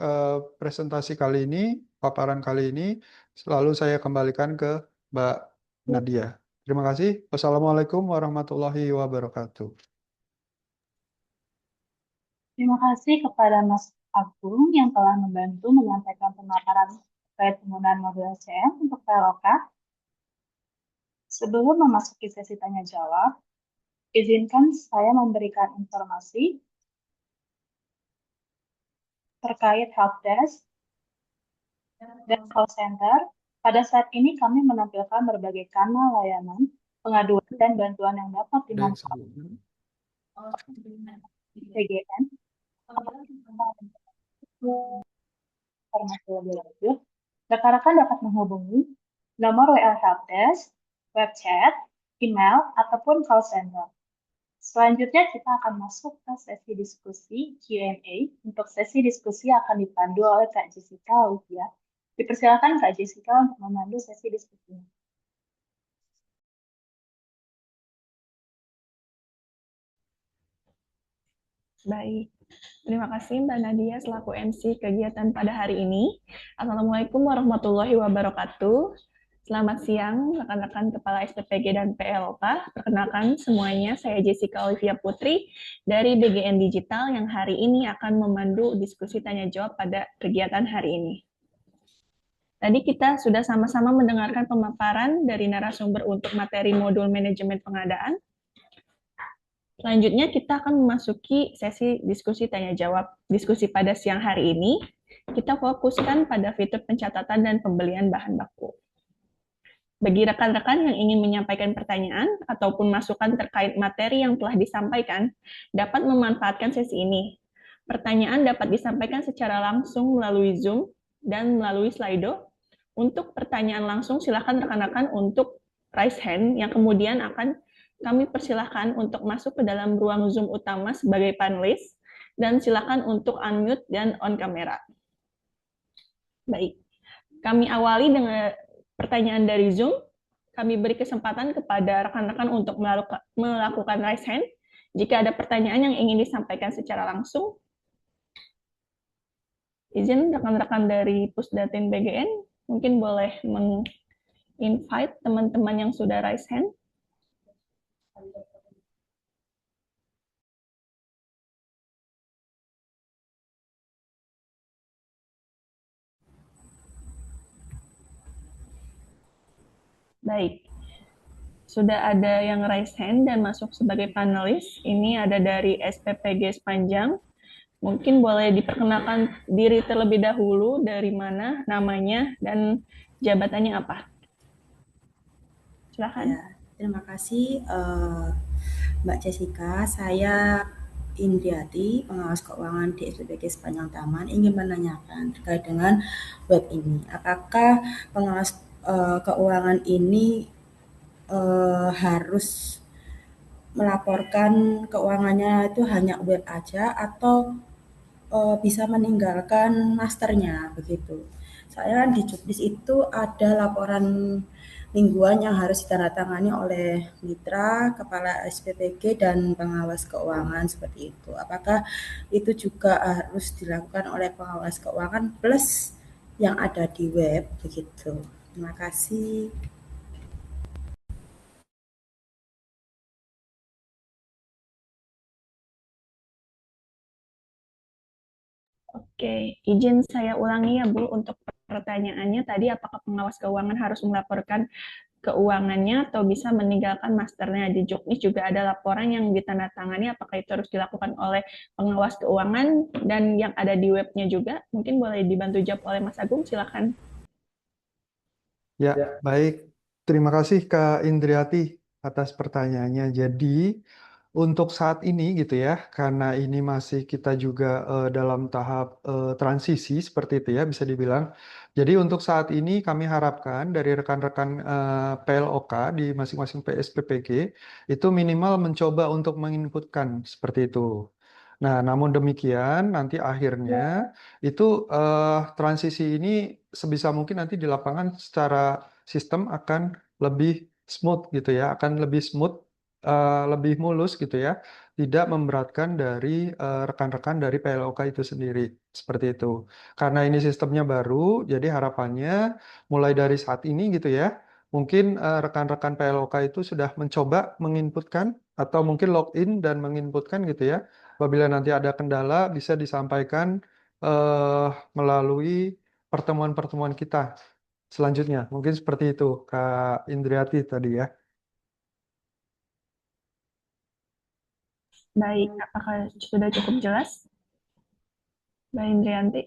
presentasi kali ini, paparan kali ini. Lalu saya kembalikan ke Mbak Nadia. Terima kasih. Wassalamualaikum warahmatullahi wabarakatuh. Terima kasih kepada Mas Agung yang telah membantu menyampaikan pemaparan terkait penggunaan modul SCM untuk PLOK. Sebelum memasuki sesi tanya jawab, izinkan saya memberikan informasi terkait helpdesk dan call center. Pada saat ini kami menampilkan berbagai kanal layanan, pengaduan, dan bantuan yang dapat dimanfaatkan di PGN. Informasi lebih lanjut, rekan-rekan dapat menghubungi nomor WA Helpdesk, web chat, email, ataupun call center. Selanjutnya kita akan masuk ke sesi diskusi Q&A. Untuk sesi diskusi akan dipandu oleh Kak Jessica Olivia. Dipersilakan Kak Jessica untuk memandu sesi diskusinya. Baik, terima kasih Mbak Nadia selaku MC kegiatan pada hari ini. Assalamualaikum warahmatullahi wabarakatuh. Selamat siang rekan-rekan Kepala SPPG dan PLK. Perkenalkan semuanya, saya Jessica Olivia Putri dari BGN Digital yang hari ini akan memandu diskusi tanya jawab pada kegiatan hari ini. Tadi kita sudah sama-sama mendengarkan pemaparan dari narasumber untuk materi modul manajemen pengadaan. Selanjutnya kita akan memasuki sesi diskusi tanya jawab. Diskusi pada siang hari ini, kita fokuskan pada fitur pencatatan dan pembelian bahan baku. Bagi rekan-rekan yang ingin menyampaikan pertanyaan ataupun masukan terkait materi yang telah disampaikan, dapat memanfaatkan sesi ini. Pertanyaan dapat disampaikan secara langsung melalui Zoom dan melalui Slido. Untuk pertanyaan langsung, silakan rekan-rekan untuk raise hand yang kemudian akan kami persilahkan untuk masuk ke dalam ruang Zoom utama sebagai panelis, dan silakan untuk unmute dan on kamera. Baik, kami awali dengan pertanyaan dari Zoom. Kami beri kesempatan kepada rekan-rekan untuk melakukan raise hand jika ada pertanyaan yang ingin disampaikan secara langsung. Izin rekan-rekan dari Pusdatin BGN, mungkin boleh invite teman-teman yang sudah raise hand. Baik, sudah ada yang raise hand dan masuk sebagai panelis. Ini ada dari SPPG Sepanjang. Mungkin boleh diperkenalkan diri terlebih dahulu, dari mana, namanya, dan jabatannya apa. Silakan. Ya, terima kasih Mbak Jessica. Saya Indriati, pengawas keuangan di SPPG Sepanjang Taman, ingin menanyakan terkait dengan web ini. Apakah pengawas keuangan ini harus melaporkan keuangannya itu hanya web aja atau bisa meninggalkan masternya begitu? Soalnya di juknis itu ada laporan mingguan yang harus ditandatangani oleh mitra, kepala SPPG, dan pengawas keuangan seperti itu. Apakah itu juga harus dilakukan oleh pengawas keuangan plus yang ada di web begitu? Terima kasih. Oke, izin saya ulangi ya Bu untuk pertanyaannya tadi, apakah pengawas keuangan harus melaporkan keuangannya atau bisa meninggalkan masternya. Di juknis juga ada laporan yang ditandatangani, apakah itu harus dilakukan oleh pengawas keuangan, dan yang ada di webnya juga. Mungkin boleh dibantu jawab oleh Mas Agung, silakan. Ya, baik. Terima kasih Kak Indriati atas pertanyaannya. Jadi, untuk saat ini gitu ya, karena ini masih kita juga dalam tahap transisi seperti itu ya, bisa dibilang. Jadi untuk saat ini kami harapkan dari rekan-rekan PLOK di masing-masing PSPPG itu minimal mencoba untuk menginputkan seperti itu. Nah, namun demikian nanti akhirnya itu transisi ini sebisa mungkin nanti di lapangan secara sistem akan lebih smooth gitu ya, akan lebih smooth, lebih mulus gitu ya, tidak memberatkan dari rekan-rekan dari PLOK itu sendiri seperti itu. Karena ini sistemnya baru, jadi harapannya mulai dari saat ini gitu ya, mungkin rekan-rekan PLOK itu sudah mencoba menginputkan atau mungkin login dan menginputkan gitu ya. Apabila nanti ada kendala bisa disampaikan melalui pertemuan-pertemuan kita selanjutnya. Mungkin seperti itu, Kak Indriati tadi ya. Baik, apakah sudah cukup jelas, Mbak Indrianti?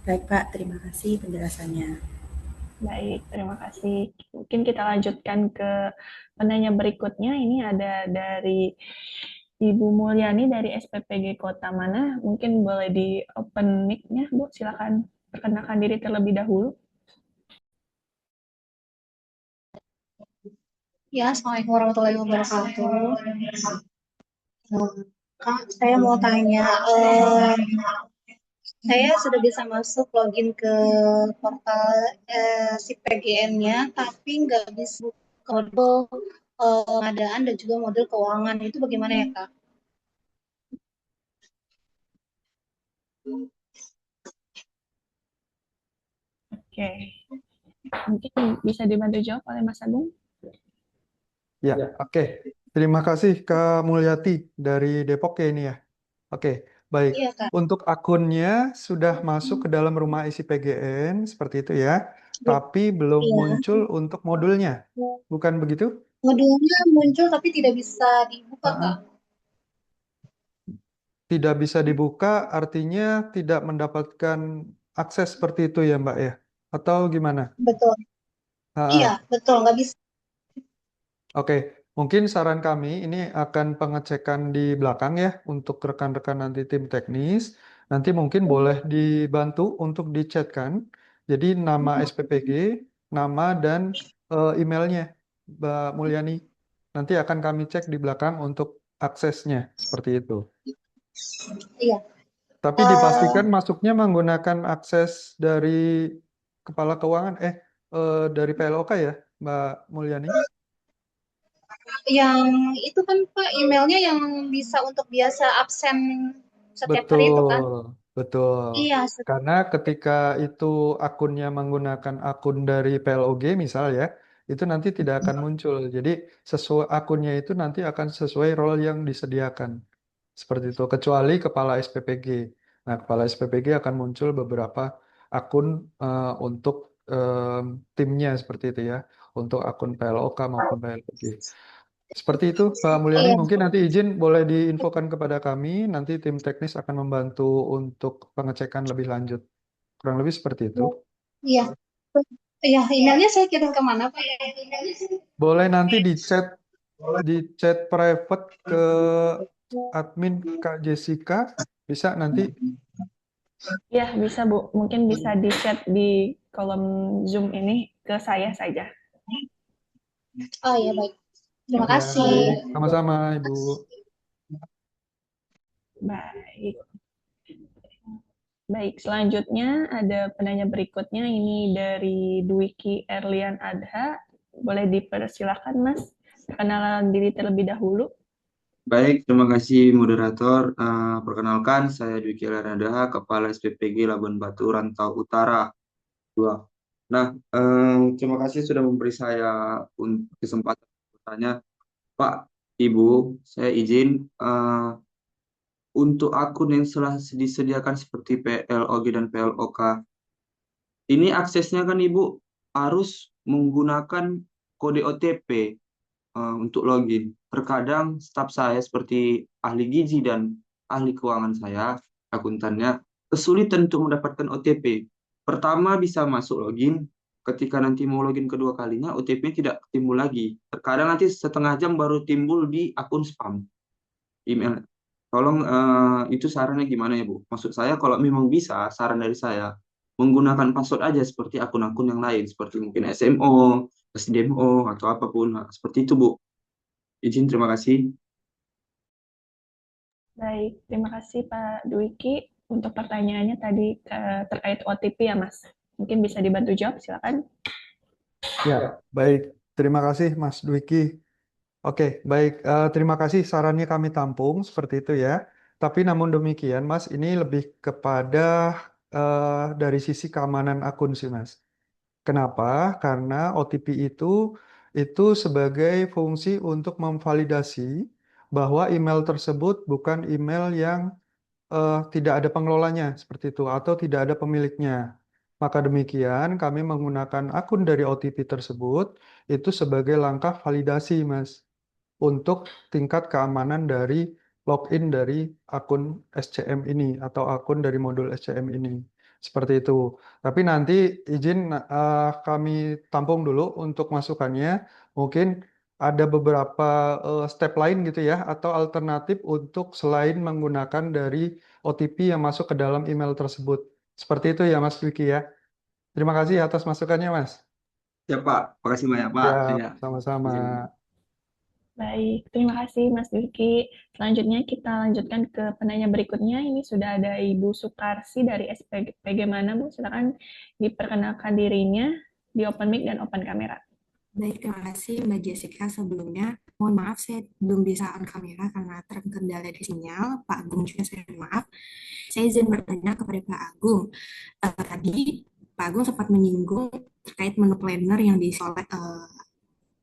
Baik Pak, terima kasih penjelasannya. Baik, terima kasih. Mungkin kita lanjutkan ke penanya berikutnya. Ini ada dari Ibu Mulyani dari SPPG Kota mana? Mungkin boleh di open mic-nya, Bu. Silakan perkenalkan diri terlebih dahulu. Ya, Assalamualaikum warahmatullahi wabarakatuh. Kak, saya mau tanya, saya sudah bisa masuk login ke portal si PGN-nya, tapi nggak bisa buka model pengadaan dan juga model keuangan. Itu bagaimana ya, Kak? Oke. Mungkin bisa dibantu jawab oleh Mas Agung. Ya, oke. Terima kasih Kak Mulyati dari Depok ya ini ya. Oke, baik. Iya, Kak. Untuk akunnya sudah masuk ke dalam rumah isi PGN seperti itu ya, tapi belum Iya. muncul untuk modulnya. Bukan begitu? Modulnya muncul tapi tidak bisa dibuka, Kak. Tidak bisa dibuka artinya tidak mendapatkan akses seperti itu ya Mbak ya? Atau gimana? Betul. Iya, betul. Nggak bisa. Oke, mungkin saran kami ini akan pengecekan di belakang ya untuk rekan-rekan nanti tim teknis. Nanti mungkin boleh dibantu untuk dichatkan. Jadi nama SPPG, nama dan emailnya Mbak Mulyani. Nanti akan kami cek di belakang untuk aksesnya seperti itu. Iya. Tapi dipastikan masuknya menggunakan akses dari Kepala Keuangan, dari PLOK ya, Mbak Mulyani? Yang itu kan Pak emailnya yang bisa untuk biasa absen setiap hari itu kan? Betul, betul. Iya, Karena ketika itu akunnya menggunakan akun dari PLOG misal ya, itu nanti tidak akan muncul. Jadi sesuai akunnya itu nanti akan sesuai role yang disediakan. Seperti itu, kecuali kepala SPPG. Nah, kepala SPPG akan muncul beberapa akun untuk timnya seperti itu ya, untuk akun PLOK maupun PLOG. Seperti itu, Pak Mulyani. iya, Mungkin nanti izin boleh diinfokan kepada kami. Nanti tim teknis akan membantu untuk pengecekan lebih lanjut. Kurang lebih seperti itu. iya. Iya, emailnya saya kirim kemana Pak? Boleh nanti di chat private ke admin Kak Jessica. Bisa nanti. Ya, bisa Bu. Mungkin bisa di-chat di kolom Zoom ini ke saya saja. Oh iya, baik. Terima Ya, kasih. baik. Sama-sama, Ibu. Baik. Baik, selanjutnya ada penanya berikutnya. Ini dari Dwiki Erlian Adha. Boleh dipersilahkan, Mas. Perkenalan diri terlebih dahulu. Baik, terima kasih moderator. Perkenalkan, saya Dwiki Laradaha, Kepala SPPG Labuan Batu Rantau Utara 2. Nah, terima kasih sudah memberi saya kesempatan bertanya. Pak, Ibu, saya izin untuk akun yang telah disediakan seperti PLOG dan PLOK, ini aksesnya kan Ibu harus menggunakan kode OTP untuk login. Terkadang staf saya seperti ahli gizi dan ahli keuangan saya, akuntannya, kesulitan untuk mendapatkan OTP. Pertama bisa masuk login, ketika nanti mau login kedua kalinya, OTP tidak timbul lagi. Terkadang nanti setengah jam baru timbul di akun spam email. Tolong itu sarannya gimana ya Bu? Maksud saya kalau memang bisa, saran dari saya, menggunakan password aja seperti akun-akun yang lain, seperti mungkin SMO, SDMO, atau apapun. Nah, seperti itu Bu. Izin, terima kasih. Baik, terima kasih Pak Dwiki. Untuk pertanyaannya tadi terkait OTP ya, Mas. Mungkin bisa dibantu jawab, silakan. Ya, baik. Terima kasih, Mas Dwiki. Oke, baik. Terima kasih sarannya kami tampung seperti itu ya. Tapi namun demikian, Mas, ini lebih kepada dari sisi keamanan akun sih, Mas. Kenapa? Karena OTP itu sebagai fungsi untuk memvalidasi bahwa email tersebut bukan email yang tidak ada pengelolanya seperti itu atau tidak ada pemiliknya. Maka demikian kami menggunakan akun dari OTP tersebut itu sebagai langkah validasi, Mas, untuk tingkat keamanan dari login dari akun SCM ini atau akun dari modul SCM ini. Seperti itu. Tapi nanti izin kami tampung dulu untuk masukannya. Mungkin ada beberapa step lain gitu ya, atau alternatif untuk selain menggunakan dari OTP yang masuk ke dalam email tersebut. Seperti itu ya Mas Vicky ya. Terima kasih atas masukannya Mas. Ya Pak, makasih banyak Pak. Ya, Ya, sama-sama. izin. Baik, terima kasih Mas Dwiki. Selanjutnya kita lanjutkan ke penanya berikutnya. Ini sudah ada Ibu Sukarsi dari SPG mana Bu? Silakan diperkenalkan dirinya, di open mic dan open kamera. Baik, terima kasih Mbak Jessica. Sebelumnya, mohon maaf saya belum bisa on kamera karena terkendala di sinyal. Pak Agung juga saya mohon maaf. Saya izin bertanya kepada Pak Agung. Tadi Pak Agung sempat menyinggung terkait menu planner yang diisi oleh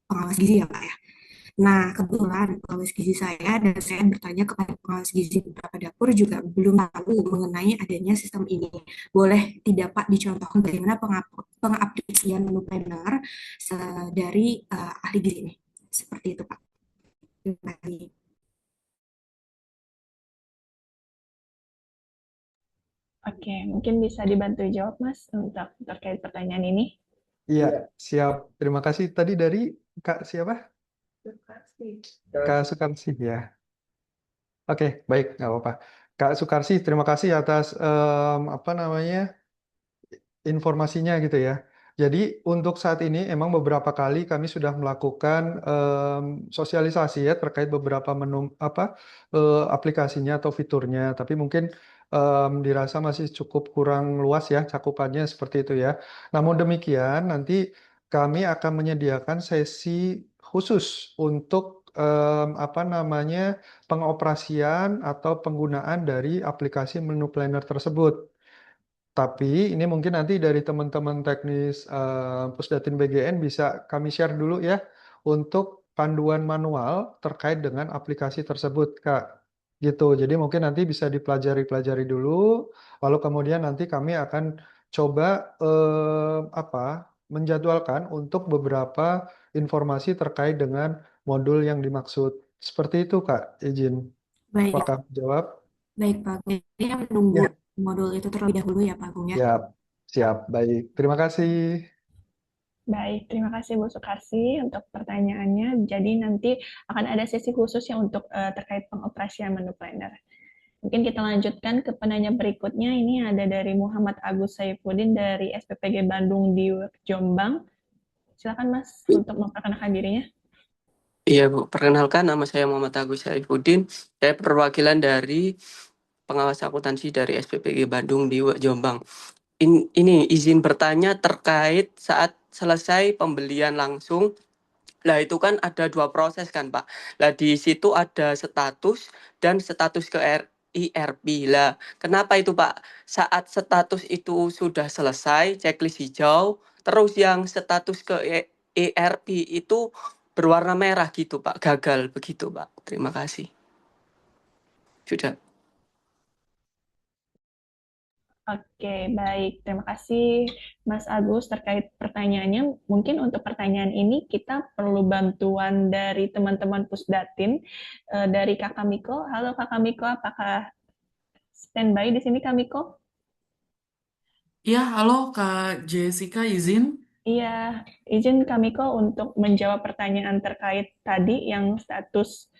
pengawas gizi ya Pak ya. Nah, kebetulan pengawas gizi saya dan saya bertanya kepada pengawas gizi beberapa dapur juga belum tahu mengenai adanya sistem ini. Boleh tidak Pak dicontohkan bagaimana pengaplikasian menu planner dari ahli gizi ini? Seperti itu Pak. Terima kasih. Oke, mungkin bisa dibantu jawab Mas untuk terkait pertanyaan ini. Iya, siap. Terima kasih. Tadi dari Kak siapa? Kak Sukarsi ya. Oke, baik, nggak apa-apa. Kak Sukarsi, terima kasih atas apa namanya informasinya gitu ya. Jadi untuk saat ini emang beberapa kali kami sudah melakukan sosialisasi ya terkait beberapa menu aplikasinya atau fiturnya. Tapi mungkin dirasa masih cukup kurang luas ya cakupannya seperti itu ya. Namun demikian nanti kami akan menyediakan sesi khusus untuk apa namanya pengoperasian atau penggunaan dari aplikasi menu planner tersebut. Tapi ini mungkin nanti dari teman-teman teknis Pusdatin BGN bisa kami share dulu ya untuk panduan manual terkait dengan aplikasi tersebut, Kak. Gitu. Jadi mungkin nanti bisa dipelajari-pelajari dulu, lalu kemudian nanti kami akan coba apa menjadwalkan untuk beberapa informasi terkait dengan modul yang dimaksud. Seperti itu, Kak. Izin. Baik, Apakah jawab? baik Pak Agung. Saya menunggu Ya, modul itu terlebih dahulu ya Pak Agung ya. siap. Siap. Baik. Terima kasih. Baik, terima kasih Bu Sukarsi untuk pertanyaannya. Jadi nanti akan ada sesi khusus ya untuk terkait pengoperasian menu planner. Mungkin kita lanjutkan ke penanya berikutnya. Ini ada dari Muhammad Agus Saifuddin dari SPPG Bandung di Jombang. Silakan Mas untuk memperkenalkan dirinya. Iya Bu, perkenalkan nama saya Muhammad Agus Saifuddin. Saya perwakilan dari pengawas akuntansi dari SPPG Bandung di Jombang. Ini izin bertanya terkait saat selesai pembelian langsung. Lah itu kan ada 2 proses kan Pak. Lah di situ ada status dan status ke IRP. Lah kenapa itu Pak? Saat status itu sudah selesai, checklist hijau, terus yang status ke ERP itu berwarna merah gitu Pak, gagal begitu Pak. Terima kasih. Sudah. Oke, baik. Terima kasih Mas Agus terkait pertanyaannya. Mungkin untuk pertanyaan ini kita perlu bantuan dari teman-teman Pusdatin, dari Kakak Miko. Halo Kakak Miko, apakah standby di sini Kak Miko? Ya, halo Kak Jessica, izin. Iya, izin Kak Miko untuk menjawab pertanyaan terkait tadi yang status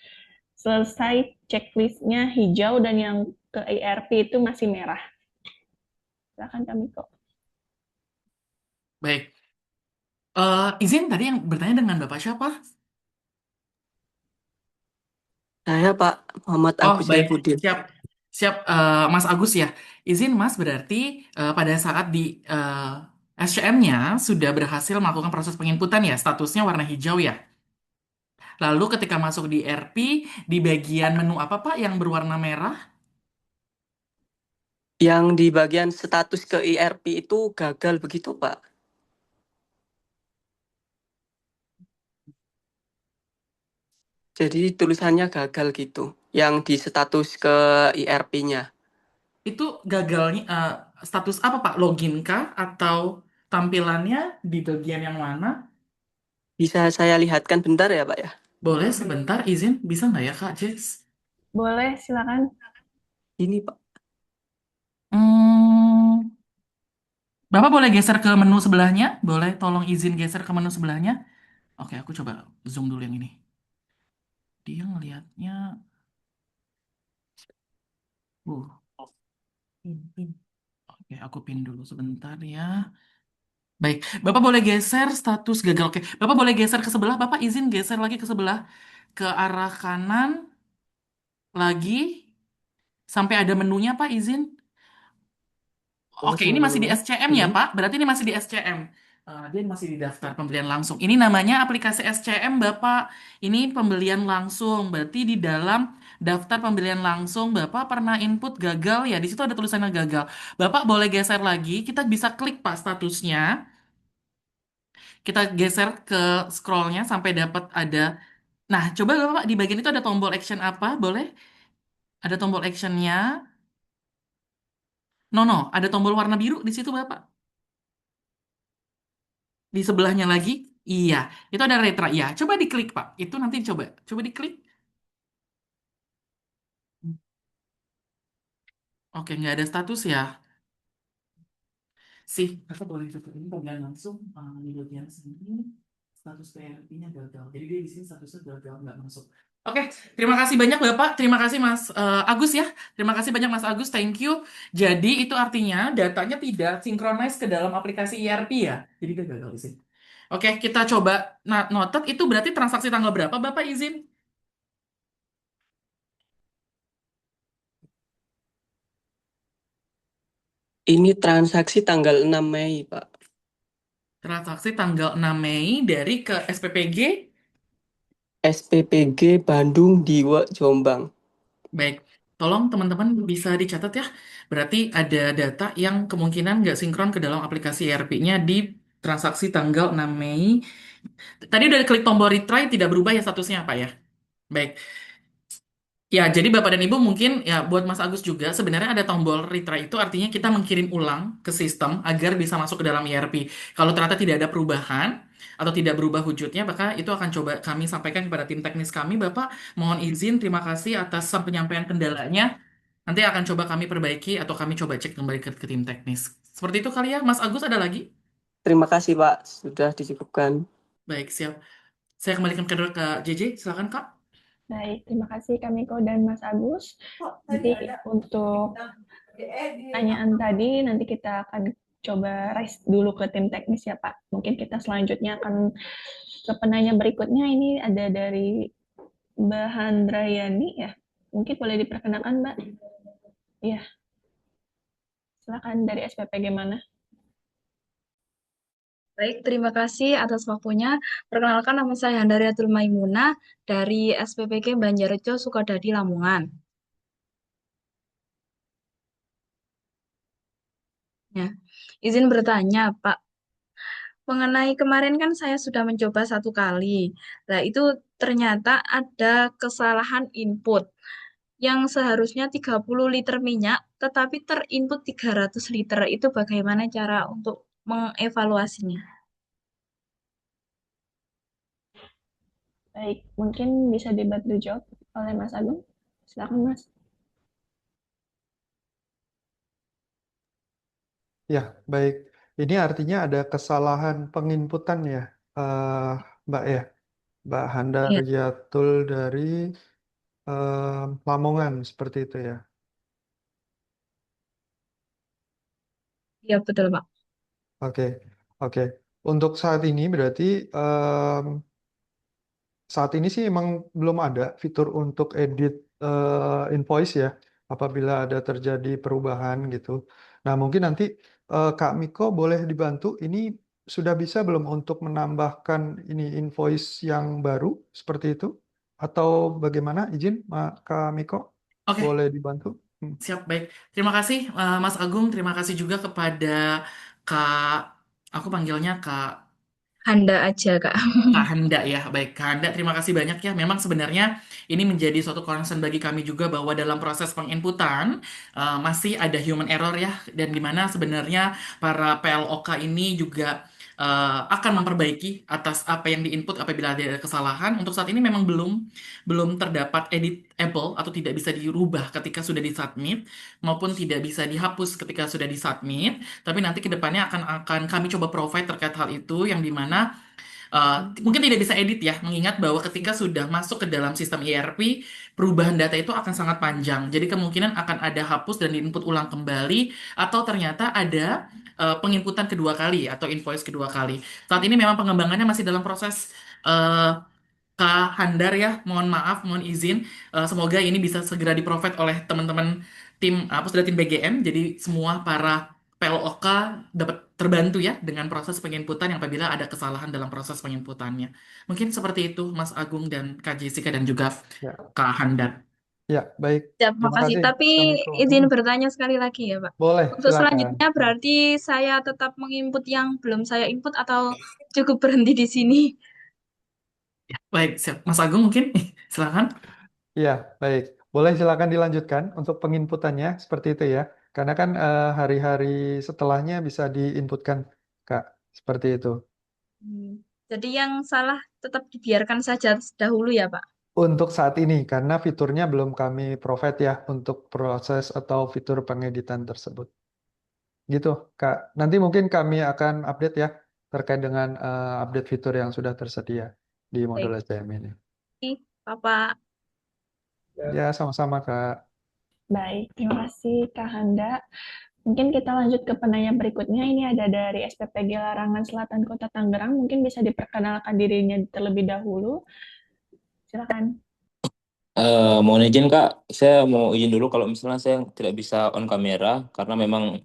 selesai checklistnya hijau dan yang ke ERP itu masih merah. Silakan Kak Miko. Baik. Izin tadi yang bertanya dengan Bapak siapa? Saya Pak Muhammad Oh, Agus baik. Saifuddin. Siap. Siap, Mas Agus ya. Izin Mas berarti pada saat di SCM-nya sudah berhasil melakukan proses penginputan ya, statusnya warna hijau ya. Lalu ketika masuk di RP, di bagian menu apa Pak yang berwarna merah? Yang di bagian status ke IRP itu gagal begitu Pak. Jadi tulisannya gagal gitu. Yang di status ke IRP-nya. Itu gagalnya status apa Pak? Login kah atau tampilannya di bagian yang mana? Bisa saya lihatkan bentar ya Pak ya? Boleh sebentar izin, bisa nggak ya Kak Jess? Boleh, silakan. Ini Pak. Hmm, Bapak boleh geser ke menu sebelahnya? Boleh tolong izin geser ke menu sebelahnya? Oke, aku coba zoom dulu yang ini. Dia ngelihatnya, uh, oke, aku pin dulu sebentar ya. Baik, Bapak boleh geser status gagal. Oke, Bapak boleh geser ke sebelah. Bapak izin geser lagi ke sebelah, ke arah kanan lagi, sampai ada menunya, Pak, izin. Boleh Oke, ini masih di sebelum SCM ya, ini. Pak? Berarti ini masih di SCM. Dia masih di daftar pembelian langsung. Ini namanya aplikasi SCM, Bapak. Ini pembelian langsung. Berarti di dalam daftar pembelian langsung, Bapak pernah input gagal ya. Di situ ada tulisannya gagal. Bapak boleh geser lagi. Kita bisa klik, Pak, statusnya. Kita geser ke scrollnya sampai dapat ada. Nah, coba Bapak di bagian itu ada tombol action apa? Boleh? Ada tombol actionnya. No, ada tombol warna biru di situ, Bapak. Di sebelahnya lagi, iya, itu ada retra. Iya, coba diklik, Pak. Itu nanti coba diklik. Oke, nggak ada status ya. Sih, Kakak boleh coba ini pembelian langsung di bagian sini. Status PRP-nya gagal. Jadi dia di sini statusnya gagal, nggak masuk. Oke, terima kasih banyak Bapak. Terima kasih Mas Agus ya. Terima kasih banyak Mas Agus. Thank you. Jadi itu artinya datanya tidak synchronize ke dalam aplikasi ERP ya. Jadi dia gagal di sini. Oke, kita coba noted. Itu berarti transaksi tanggal berapa Bapak izin? Ini transaksi tanggal 6 Mei, Pak. Transaksi tanggal 6 Mei dari ke SPPG. SPPG Bandung Diwa Jombang. Baik, tolong teman-teman bisa dicatat ya. Berarti ada data yang kemungkinan nggak sinkron ke dalam aplikasi ERP-nya di transaksi tanggal 6 Mei. Tadi udah klik tombol retry, tidak berubah ya statusnya apa ya? Baik. Ya, jadi Bapak dan Ibu mungkin ya buat Mas Agus juga sebenarnya ada tombol retry itu artinya kita mengirim ulang ke sistem agar bisa masuk ke dalam ERP. Kalau ternyata tidak ada perubahan atau tidak berubah wujudnya, maka itu akan coba kami sampaikan kepada tim teknis kami. Bapak, mohon izin, terima kasih atas penyampaian kendalanya. Nanti akan coba kami perbaiki atau kami coba cek kembali ke tim teknis. Seperti itu kali ya, Mas Agus ada lagi? Terima kasih, Pak. Sudah dicukupkan. Baik, siap. Saya kembalikan ke JJ, silakan Kak. Baik, terima kasih Kamiko dan Mas Agus. Nanti untuk pertanyaan tadi, nanti kita akan coba raise dulu ke tim teknis ya Pak. Mungkin kita selanjutnya akan ke penanya berikutnya. Ini ada dari Mbak Handrayani ya. Mungkin boleh diperkenalkan Mbak? Iya. Silakan dari SPPG mana? Baik, terima kasih atas waktunya. Perkenalkan nama saya Handariatul Maimunah dari SPPG Banjarrejo, Sukadadi, Lamongan. Ya, izin bertanya, Pak. Mengenai kemarin kan saya sudah mencoba 1 kali. Nah, itu ternyata ada kesalahan input yang seharusnya 30 liter minyak, tetapi terinput 300 liter. Itu bagaimana cara untuk mengevaluasinya? Baik, mungkin bisa dibantu jawab oleh Mas Agung. Silakan Mas. Ya, baik. Ini artinya ada kesalahan penginputan ya, Mbak ya. Mbak Handa Iya, Rijatul dari Lamongan, seperti itu ya. iya betul, Pak. Oke, oke. Untuk saat ini berarti saat ini sih emang belum ada fitur untuk edit invoice ya, apabila ada terjadi perubahan gitu. Nah, mungkin nanti Kak Miko boleh dibantu. Ini sudah bisa belum untuk menambahkan ini invoice yang baru seperti itu? Atau bagaimana? Izin, Kak Miko, Oke, boleh dibantu? siap, baik. Terima kasih Mas Agung, terima kasih juga kepada Kak, aku panggilnya Kak Handa aja, Kak. Kak Handa ya, baik Kak Handa, terima kasih banyak ya. Memang sebenarnya ini menjadi suatu concern bagi kami juga bahwa dalam proses penginputan masih ada human error ya, dan di mana sebenarnya para PLOK ini juga akan memperbaiki atas apa yang diinput apabila ada kesalahan. Untuk saat ini memang belum terdapat editable atau tidak bisa dirubah ketika sudah disubmit maupun tidak bisa dihapus ketika sudah disubmit. Tapi nanti ke depannya akan kami coba provide terkait hal itu yang di mana mungkin tidak bisa edit ya, mengingat bahwa ketika sudah masuk ke dalam sistem ERP, perubahan data itu akan sangat panjang. Jadi kemungkinan akan ada hapus dan diinput ulang kembali, atau ternyata ada penginputan kedua kali atau invoice kedua kali. Saat ini memang pengembangannya masih dalam proses eh, Kak Handar ya, mohon maaf, mohon izin. Semoga ini bisa segera di-provide oleh teman-teman tim Pusda tim BGM. Jadi semua para PLOK dapat terbantu ya dengan proses penginputan yang apabila ada kesalahan dalam proses penginputannya. Mungkin seperti itu Mas Agung dan Kak Jessica dan juga Ya, Kak Handar. ya, baik. Ya, Terima makasih. kasih, Tapi Kak Miko. izin bertanya sekali lagi ya, Pak. Boleh, Untuk silakan. selanjutnya berarti saya tetap menginput yang belum saya input atau cukup berhenti di sini? Baik, siap. Mas Agung mungkin silakan. Iya, baik. Boleh silakan dilanjutkan untuk penginputannya seperti itu ya. Karena kan hari-hari setelahnya bisa diinputkan, Kak. Seperti itu. Jadi yang salah tetap dibiarkan saja dahulu ya, Pak? Untuk saat ini, karena fiturnya belum kami provide ya untuk proses atau fitur pengeditan tersebut. Gitu, Kak. Nanti mungkin kami akan update ya terkait dengan update fitur yang sudah tersedia di modul Baik, SDM ini. Bapak. Ya, sama-sama, Kak. Baik, terima kasih Kak Handa. Mungkin kita lanjut ke penanya berikutnya. Ini ada dari SPPG Larangan Selatan Kota Tangerang. Mungkin bisa diperkenalkan dirinya terlebih dahulu. Silakan. Mohon izin Kak, saya mau izin dulu kalau misalnya saya tidak bisa on kamera karena memang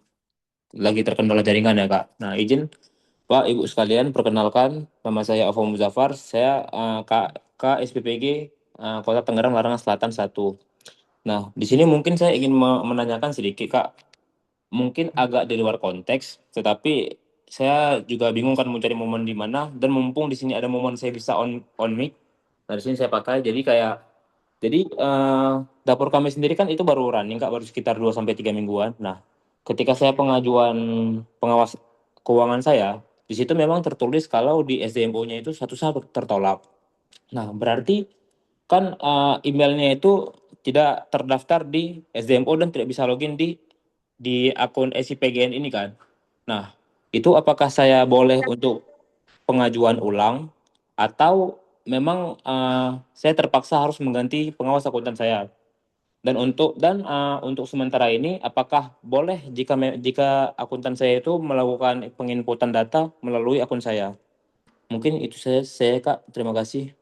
lagi terkendala jaringan ya Kak. Nah izin Pak Ibu sekalian, perkenalkan nama saya Avo Muzaffar, saya Kak SPPG Kota Tangerang Larangan Selatan 1. Nah di sini mungkin saya ingin menanyakan sedikit Kak, mungkin agak di luar konteks, tetapi saya juga bingung kan mencari momen di mana, dan mumpung di sini ada momen saya bisa on mic, nah di sini saya pakai, jadi dapur kami sendiri kan itu baru running Kak, baru sekitar 2-3 mingguan. Nah, ketika saya pengajuan pengawas keuangan saya, di situ memang tertulis kalau di SDMO-nya itu satu-satu tertolak. Nah, berarti kan emailnya itu tidak terdaftar di SDMO dan tidak bisa login di akun SIPGN ini kan. Nah, itu apakah saya boleh untuk pengajuan ulang atau memang saya terpaksa harus mengganti pengawas akuntan saya? Dan untuk sementara ini apakah boleh jika akuntan saya itu melakukan penginputan data melalui akun saya? Mungkin itu saya Kak, terima kasih.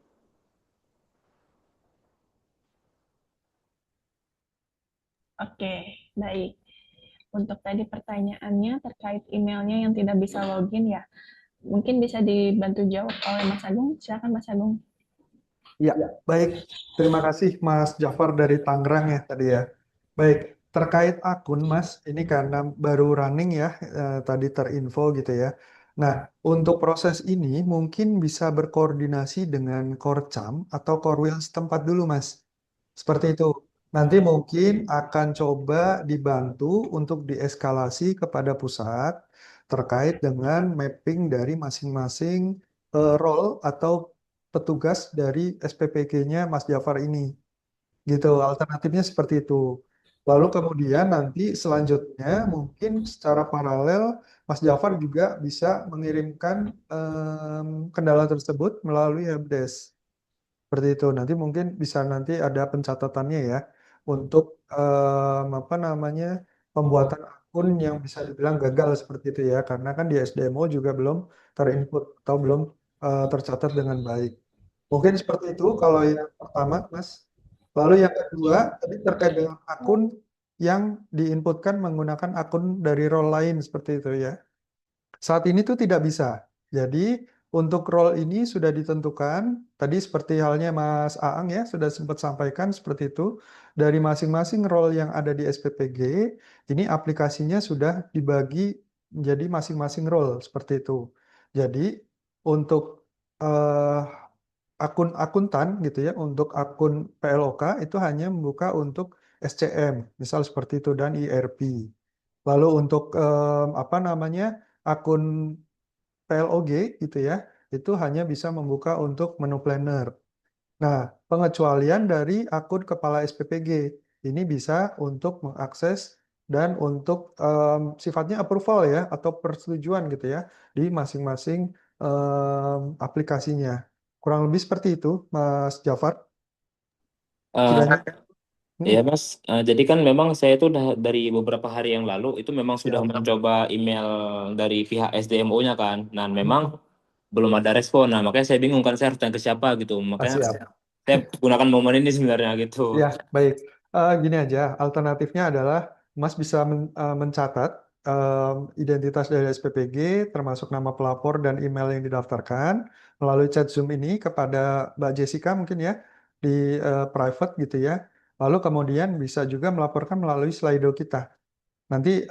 Oke, baik. Untuk tadi pertanyaannya terkait emailnya yang tidak bisa login ya. Mungkin bisa dibantu jawab oleh Mas Agung. Silakan Mas Agung. Ya, baik. Terima kasih Mas Jafar dari Tangerang ya tadi ya. Baik, terkait akun Mas, ini karena baru running ya, tadi terinfo gitu ya. Nah, untuk proses ini mungkin bisa berkoordinasi dengan Korcam atau Korwil setempat dulu Mas. Seperti itu. Nanti mungkin akan coba dibantu untuk dieskalasi kepada pusat terkait dengan mapping dari masing-masing role atau petugas dari SPPG-nya Mas Jafar ini. Gitu, alternatifnya seperti itu. Lalu kemudian nanti selanjutnya mungkin secara paralel Mas Jafar juga bisa mengirimkan kendala tersebut melalui helpdesk. Seperti itu. Nanti mungkin bisa nanti ada pencatatannya ya untuk apa namanya pembuatan akun yang bisa dibilang gagal seperti itu ya, karena kan di SDMO juga belum terinput atau belum tercatat dengan baik. Mungkin seperti itu kalau yang pertama, Mas. Lalu yang kedua, tadi terkait dengan akun yang diinputkan menggunakan akun dari role lain seperti itu ya. Saat ini tuh tidak bisa. Jadi untuk role ini sudah ditentukan, tadi seperti halnya Mas Aang ya, sudah sempat sampaikan seperti itu. Dari masing-masing role yang ada di SPPG, ini aplikasinya sudah dibagi menjadi masing-masing role seperti itu. Jadi untuk eh, akun akuntan gitu ya, untuk akun PLOK itu hanya membuka untuk SCM, misal seperti itu, dan IRP. Lalu untuk apa namanya akun PLOG gitu ya, itu hanya bisa membuka untuk menu planner. Nah, pengecualian dari akun kepala SPPG ini bisa untuk mengakses dan untuk sifatnya approval ya atau persetujuan gitu ya di masing-masing aplikasinya. Kurang lebih seperti itu, Mas Jafar. Eh, Kiranya, Ya Mas, jadi kan memang saya itu udah dari beberapa hari yang lalu itu memang sudah ya. mencoba email dari pihak SDMO-nya kan. Nah Hmm. memang belum ada respon. Nah makanya saya bingung kan saya harus tanya ke siapa gitu. Makanya Siap. saya gunakan momen ini sebenarnya gitu. Ya, baik. Gini aja, alternatifnya adalah Mas bisa mencatat identitas dari SPPG, termasuk nama pelapor dan email yang didaftarkan, melalui chat Zoom ini kepada Mbak Jessica mungkin ya, di private gitu ya. Lalu kemudian bisa juga melaporkan melalui Slido kita. Nanti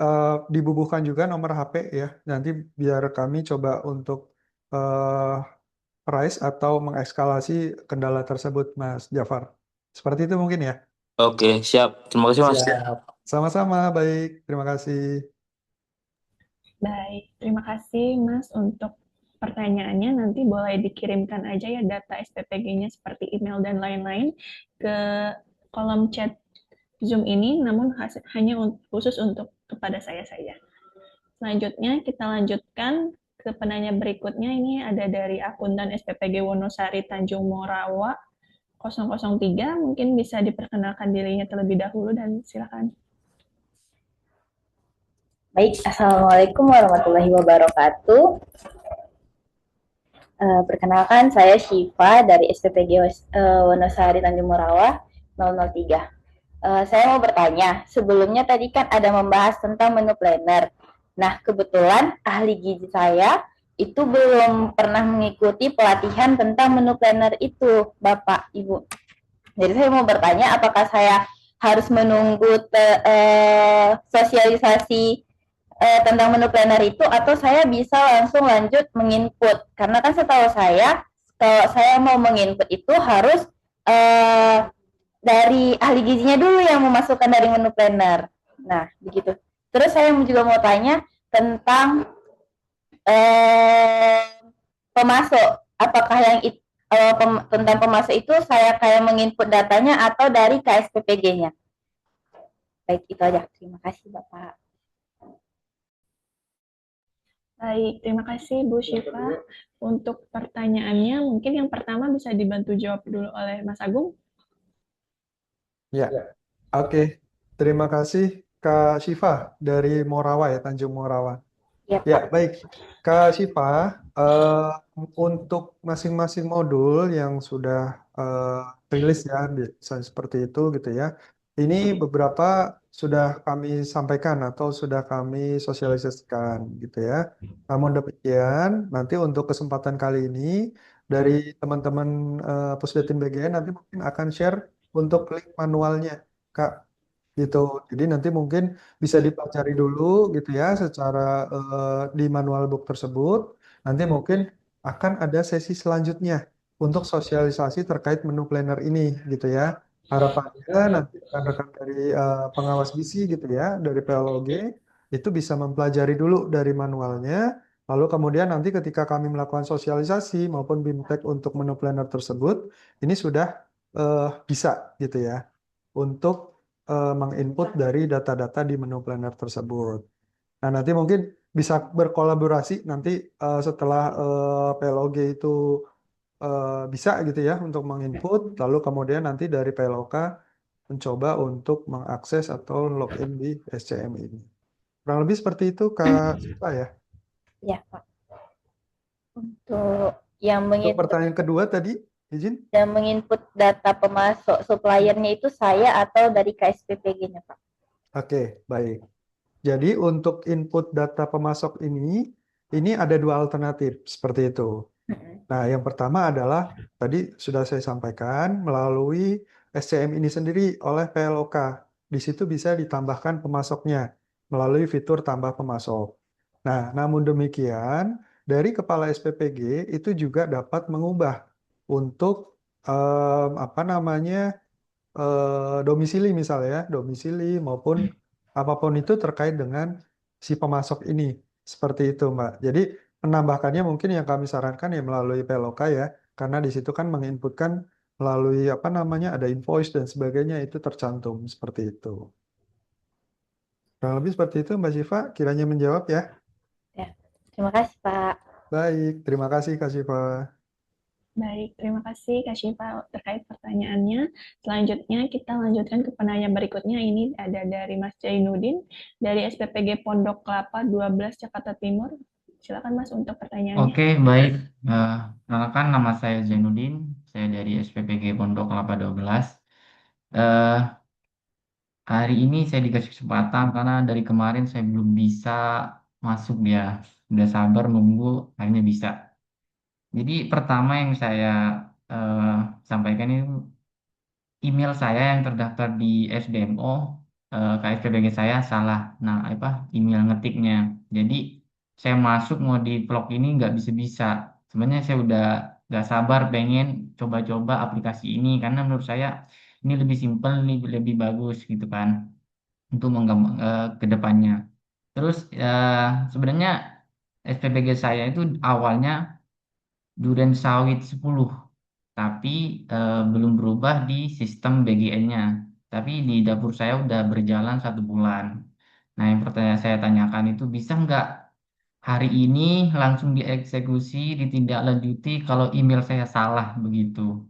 dibubuhkan juga nomor HP ya, nanti biar kami coba untuk price atau mengekskalasi kendala tersebut, Mas Jafar. Seperti itu mungkin ya. Oke, siap. Terima kasih Mas. Siap. Sama-sama, baik. Terima kasih. Baik, terima kasih Mas untuk pertanyaannya. Nanti boleh dikirimkan aja ya data SPPG-nya seperti email dan lain-lain ke kolom chat Zoom ini, namun hanya khusus untuk kepada saya saja. Selanjutnya kita lanjutkan ke penanya berikutnya. Ini ada dari akuntan SPPG Wonosari Tanjung Morawa 003. Mungkin bisa diperkenalkan dirinya terlebih dahulu dan silakan. Baik, Assalamualaikum warahmatullahi wabarakatuh. Perkenalkan, saya Syifa dari SPPG Wonosari Tanjung Morawa 003. Saya mau bertanya, sebelumnya tadi kan ada membahas tentang menu planner. Nah, kebetulan ahli gizi saya itu belum pernah mengikuti pelatihan tentang menu planner itu, Bapak, Ibu. Jadi saya mau bertanya, apakah saya harus menunggu sosialisasi tentang menu planner itu, atau saya bisa langsung lanjut menginput? Karena kan setahu saya, kalau saya mau menginput itu harus dari ahli gizinya dulu yang memasukkan dari menu planner. Nah, begitu. Terus saya juga mau tanya tentang pemasok. Apakah yang tentang pemasok itu saya kayak menginput datanya atau dari KSPPG-nya? Baik, itu aja. Terima kasih, Bapak. Baik, terima kasih Bu Syifa untuk pertanyaannya. Mungkin yang pertama bisa dibantu jawab dulu oleh Mas Agung. Ya, oke. Terima kasih Kak Syifa dari Morawa ya, Tanjung Morawa. Ya, baik. Kak Syifa, untuk masing-masing modul yang sudah rilis ya, seperti itu gitu ya. Ini beberapa sudah kami sampaikan atau sudah kami sosialisasikan gitu ya. Namun demikian, nanti untuk kesempatan kali ini dari teman-teman Pusdatin BGN nanti mungkin akan share untuk link manualnya, Kak. Gitu. Jadi nanti mungkin bisa dipelajari dulu gitu ya secara di manual book tersebut. Nanti mungkin akan ada sesi selanjutnya untuk sosialisasi terkait menu planner ini gitu ya. Harapannya nanti rekan-rekan dari pengawas gizi gitu ya, dari PLOG itu bisa mempelajari dulu dari manualnya. Lalu kemudian nanti ketika kami melakukan sosialisasi maupun BIMTEK untuk menu planner tersebut, ini sudah bisa gitu ya untuk menginput dari data-data di menu planner tersebut. Nah, nanti mungkin bisa berkolaborasi nanti setelah PLOG itu bisa gitu ya untuk menginput, lalu kemudian nanti dari PLOK mencoba untuk mengakses atau login di SCM ini. Kurang lebih seperti itu, Kak Siva ya. Ya, Pak. Untuk yang Untuk pertanyaan kedua tadi, izin? yang menginput data pemasok suppliernya itu saya atau dari KSPPG-nya, Pak? Oke, baik. Jadi untuk input data pemasok ini ada dua alternatif seperti itu. Nah, yang pertama adalah tadi sudah saya sampaikan melalui SCM ini sendiri oleh PLOK. Di situ bisa ditambahkan pemasoknya melalui fitur tambah pemasok. Nah, namun demikian dari kepala SPPG itu juga dapat mengubah untuk domisili misalnya, domisili maupun apapun itu terkait dengan si pemasok ini. Seperti itu, Mbak. Jadi menambahkannya mungkin yang kami sarankan ya melalui PLOK ya, karena di situ kan menginputkan melalui ada invoice dan sebagainya itu tercantum seperti itu. Kurang lebih seperti itu, Mbak Syifa, kiranya menjawab ya. Ya, terima kasih, Pak. Baik, terima kasih Kak Syifa. Baik, terima kasih Kak Syifa terkait pertanyaannya. Selanjutnya kita lanjutkan ke penanya berikutnya. Ini ada dari Mas Jainuddin dari SPPG Pondok Kelapa 12 Jakarta Timur. Silakan Mas untuk pertanyaannya. Oke, baik. Perkenalkan nama saya Zainuddin, saya dari SPPG Pondok Kelapa 12. Eh, Hari ini saya dikasih kesempatan karena dari kemarin saya belum bisa masuk dia. Udah sabar nunggu, akhirnya bisa. Jadi pertama yang saya eh, sampaikan itu email saya yang terdaftar di SDMO, KSPBG saya salah. Nah, apa email ngetiknya. Jadi saya masuk mau di vlog ini nggak bisa-bisa. Sebenarnya saya udah nggak sabar pengen coba-coba aplikasi ini karena menurut saya ini lebih simpel, lebih bagus gitu kan untuk ke depannya. Terus sebenarnya SPBG saya itu awalnya Duren Sawit 10 tapi belum berubah di sistem BGN-nya. Tapi di dapur saya udah berjalan 1 bulan. Nah, yang pertanyaan saya tanyakan itu bisa nggak hari ini langsung dieksekusi, ditindaklanjuti kalau email saya salah begitu.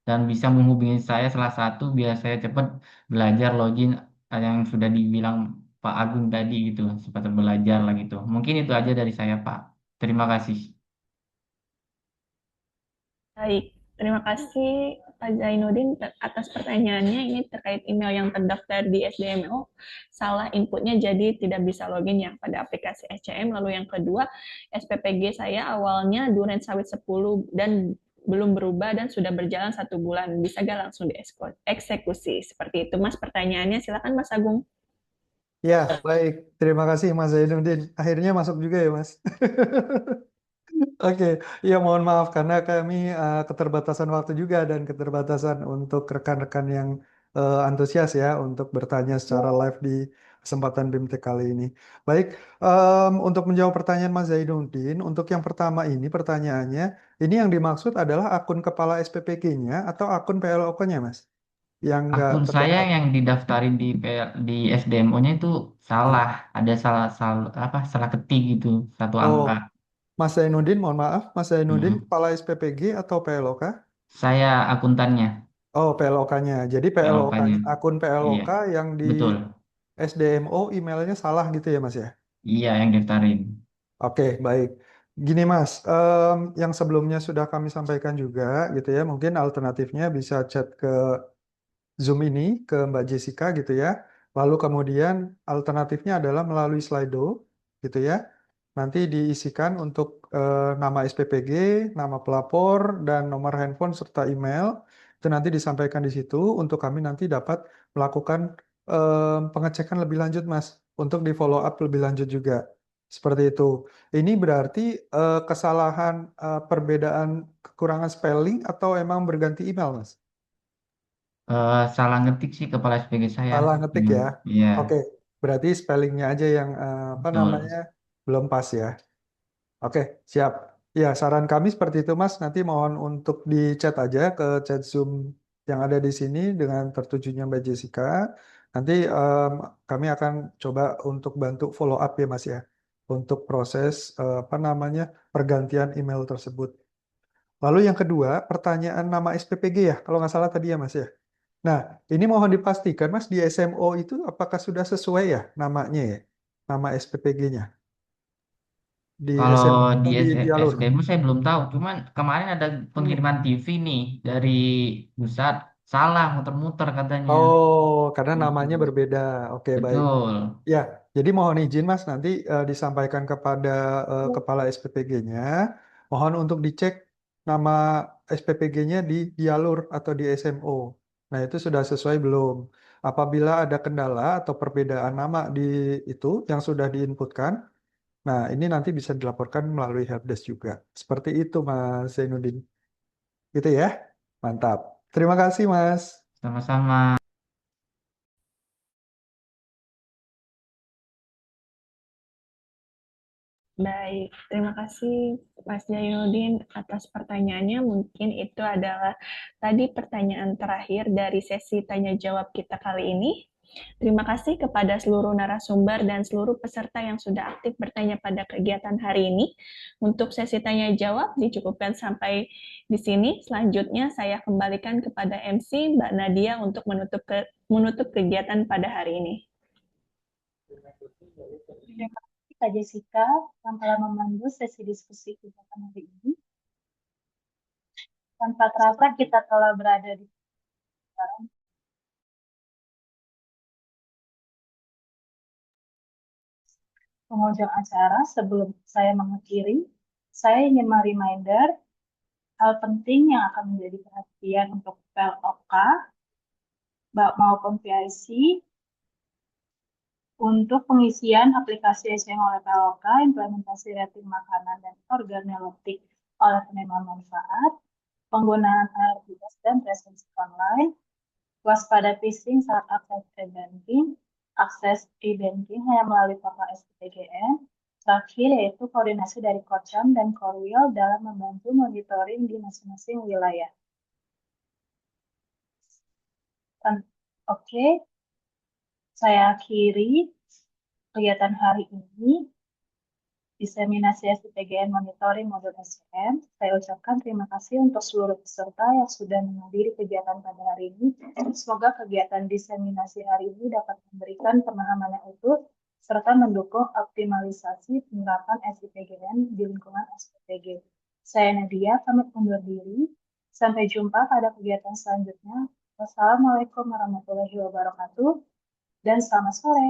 Dan bisa menghubungi saya salah satu biar saya cepat belajar login yang sudah dibilang Pak Agung tadi gitu, cepat belajar lah gitu. Mungkin itu aja dari saya, Pak. Terima kasih. Baik, terima kasih Pak Zainuddin atas pertanyaannya. Ini terkait email yang terdaftar di SDMO, salah inputnya jadi tidak bisa login ya pada aplikasi SCM. Lalu yang kedua, SPPG saya awalnya Duren Sawit 10 dan belum berubah dan sudah berjalan 1 bulan. Bisa gak langsung dieksekusi? Seperti itu Mas pertanyaannya. Silakan Mas Agung. Ya, baik. Terima kasih Mas Zainuddin. Akhirnya masuk juga ya, Mas. Oke, ya mohon maaf karena kami keterbatasan waktu juga dan keterbatasan untuk rekan-rekan yang antusias ya untuk bertanya secara live di kesempatan BIMTEK kali ini. Baik, untuk menjawab pertanyaan Mas Zainuddin, untuk yang pertama ini pertanyaannya, ini yang dimaksud adalah akun kepala SPPG-nya atau akun PLOK-nya, Mas? Yang nggak Akun saya terdaftar. yang didaftarin di SDMO-nya itu salah, ada salah salah apa salah ketik gitu, satu Oh, angka. Mas Zainuddin, mohon maaf, Mas Zainuddin Mm-mm. kepala SPPG atau PLOK? Saya akuntannya, Oh, PLOK-nya. Jadi PLOK, PLOK-nya. akun Iya, PLOK yang di betul. SDMO emailnya salah gitu ya, Mas ya? Iya, yang daftarin. Oke, baik. Gini, Mas, yang sebelumnya sudah kami sampaikan juga gitu ya, mungkin alternatifnya bisa chat ke Zoom ini ke Mbak Jessica gitu ya. Lalu kemudian alternatifnya adalah melalui Slido gitu ya. Nanti diisikan untuk nama SPPG, nama pelapor, dan nomor handphone serta email. Itu nanti disampaikan di situ untuk kami nanti dapat melakukan pengecekan lebih lanjut, Mas, untuk di follow up lebih lanjut juga. Seperti itu. Ini berarti kesalahan perbedaan kekurangan spelling atau emang berganti email, Mas? Salah ngetik sih kepala SPG saya. Salah ngetik ya. Iya, Oke, berarti spellingnya aja yang apa betul. namanya belum pas ya. Oke, siap. Ya, saran kami seperti itu, Mas. Nanti mohon untuk di chat aja ke chat Zoom yang ada di sini dengan tertujunya Mbak Jessica. Nanti kami akan coba untuk bantu follow up ya, Mas ya, untuk proses apa namanya pergantian email tersebut. Lalu yang kedua, pertanyaan nama SPPG ya, kalau nggak salah tadi ya, Mas ya. Nah, ini mohon dipastikan, Mas, di SMO itu apakah sudah sesuai ya namanya ya, nama SPPG-nya di Kalau SMO di di Dialur. SDM saya belum tahu. Cuman kemarin ada pengiriman TV nih dari pusat, salah muter-muter katanya. Oh, karena Gitu. namanya berbeda. Oke, baik. Betul. Ya, jadi mohon izin Mas nanti disampaikan kepada kepala SPPG-nya. Mohon untuk dicek nama SPPG-nya di Dialur atau di SMO. Nah, itu sudah sesuai belum? Apabila ada kendala atau perbedaan nama di itu yang sudah diinputkan, nah ini nanti bisa dilaporkan melalui helpdesk juga. Seperti itu Mas Zainuddin. Gitu ya? Mantap. Terima kasih Mas. Sama-sama. Baik, terima kasih Mas Jainuddin atas pertanyaannya. Mungkin itu adalah tadi pertanyaan terakhir dari sesi tanya jawab kita kali ini. Terima kasih kepada seluruh narasumber dan seluruh peserta yang sudah aktif bertanya pada kegiatan hari ini. Untuk sesi tanya jawab dicukupkan sampai di sini. Selanjutnya saya kembalikan kepada MC Mbak Nadia untuk menutup kegiatan pada hari ini. Terima kasih Kak Jessica yang telah memandu sesi diskusi kegiatan hari ini. Tanpa terasa kita telah berada di sekarang. Penghujung acara, sebelum saya mengakhiri, saya ingin mereminder hal penting yang akan menjadi perhatian untuk PLOK maupun PIC untuk pengisian aplikasi SCM oleh PLOK, implementasi rating makanan dan organoleptik oleh penerima manfaat, penggunaan ARDS dan presensi online, waspada phishing saat akses e-banking, akses e-banking hanya melalui portal SPPGN. Terakhir yaitu koordinasi dari Kocam dan Korwil dalam membantu monitoring di masing-masing wilayah. Oke, saya akhiri kegiatan hari ini. Diseminasi SPPGN Monitoring Modul SCM. Saya ucapkan terima kasih untuk seluruh peserta yang sudah menghadiri kegiatan pada hari ini. Semoga kegiatan diseminasi hari ini dapat memberikan pemahaman yang utuh serta mendukung optimalisasi penerapan SPPGN di lingkungan SPPG. Saya Nadia, pamit undur diri. Sampai jumpa pada kegiatan selanjutnya. Wassalamualaikum warahmatullahi wabarakatuh dan selamat sore.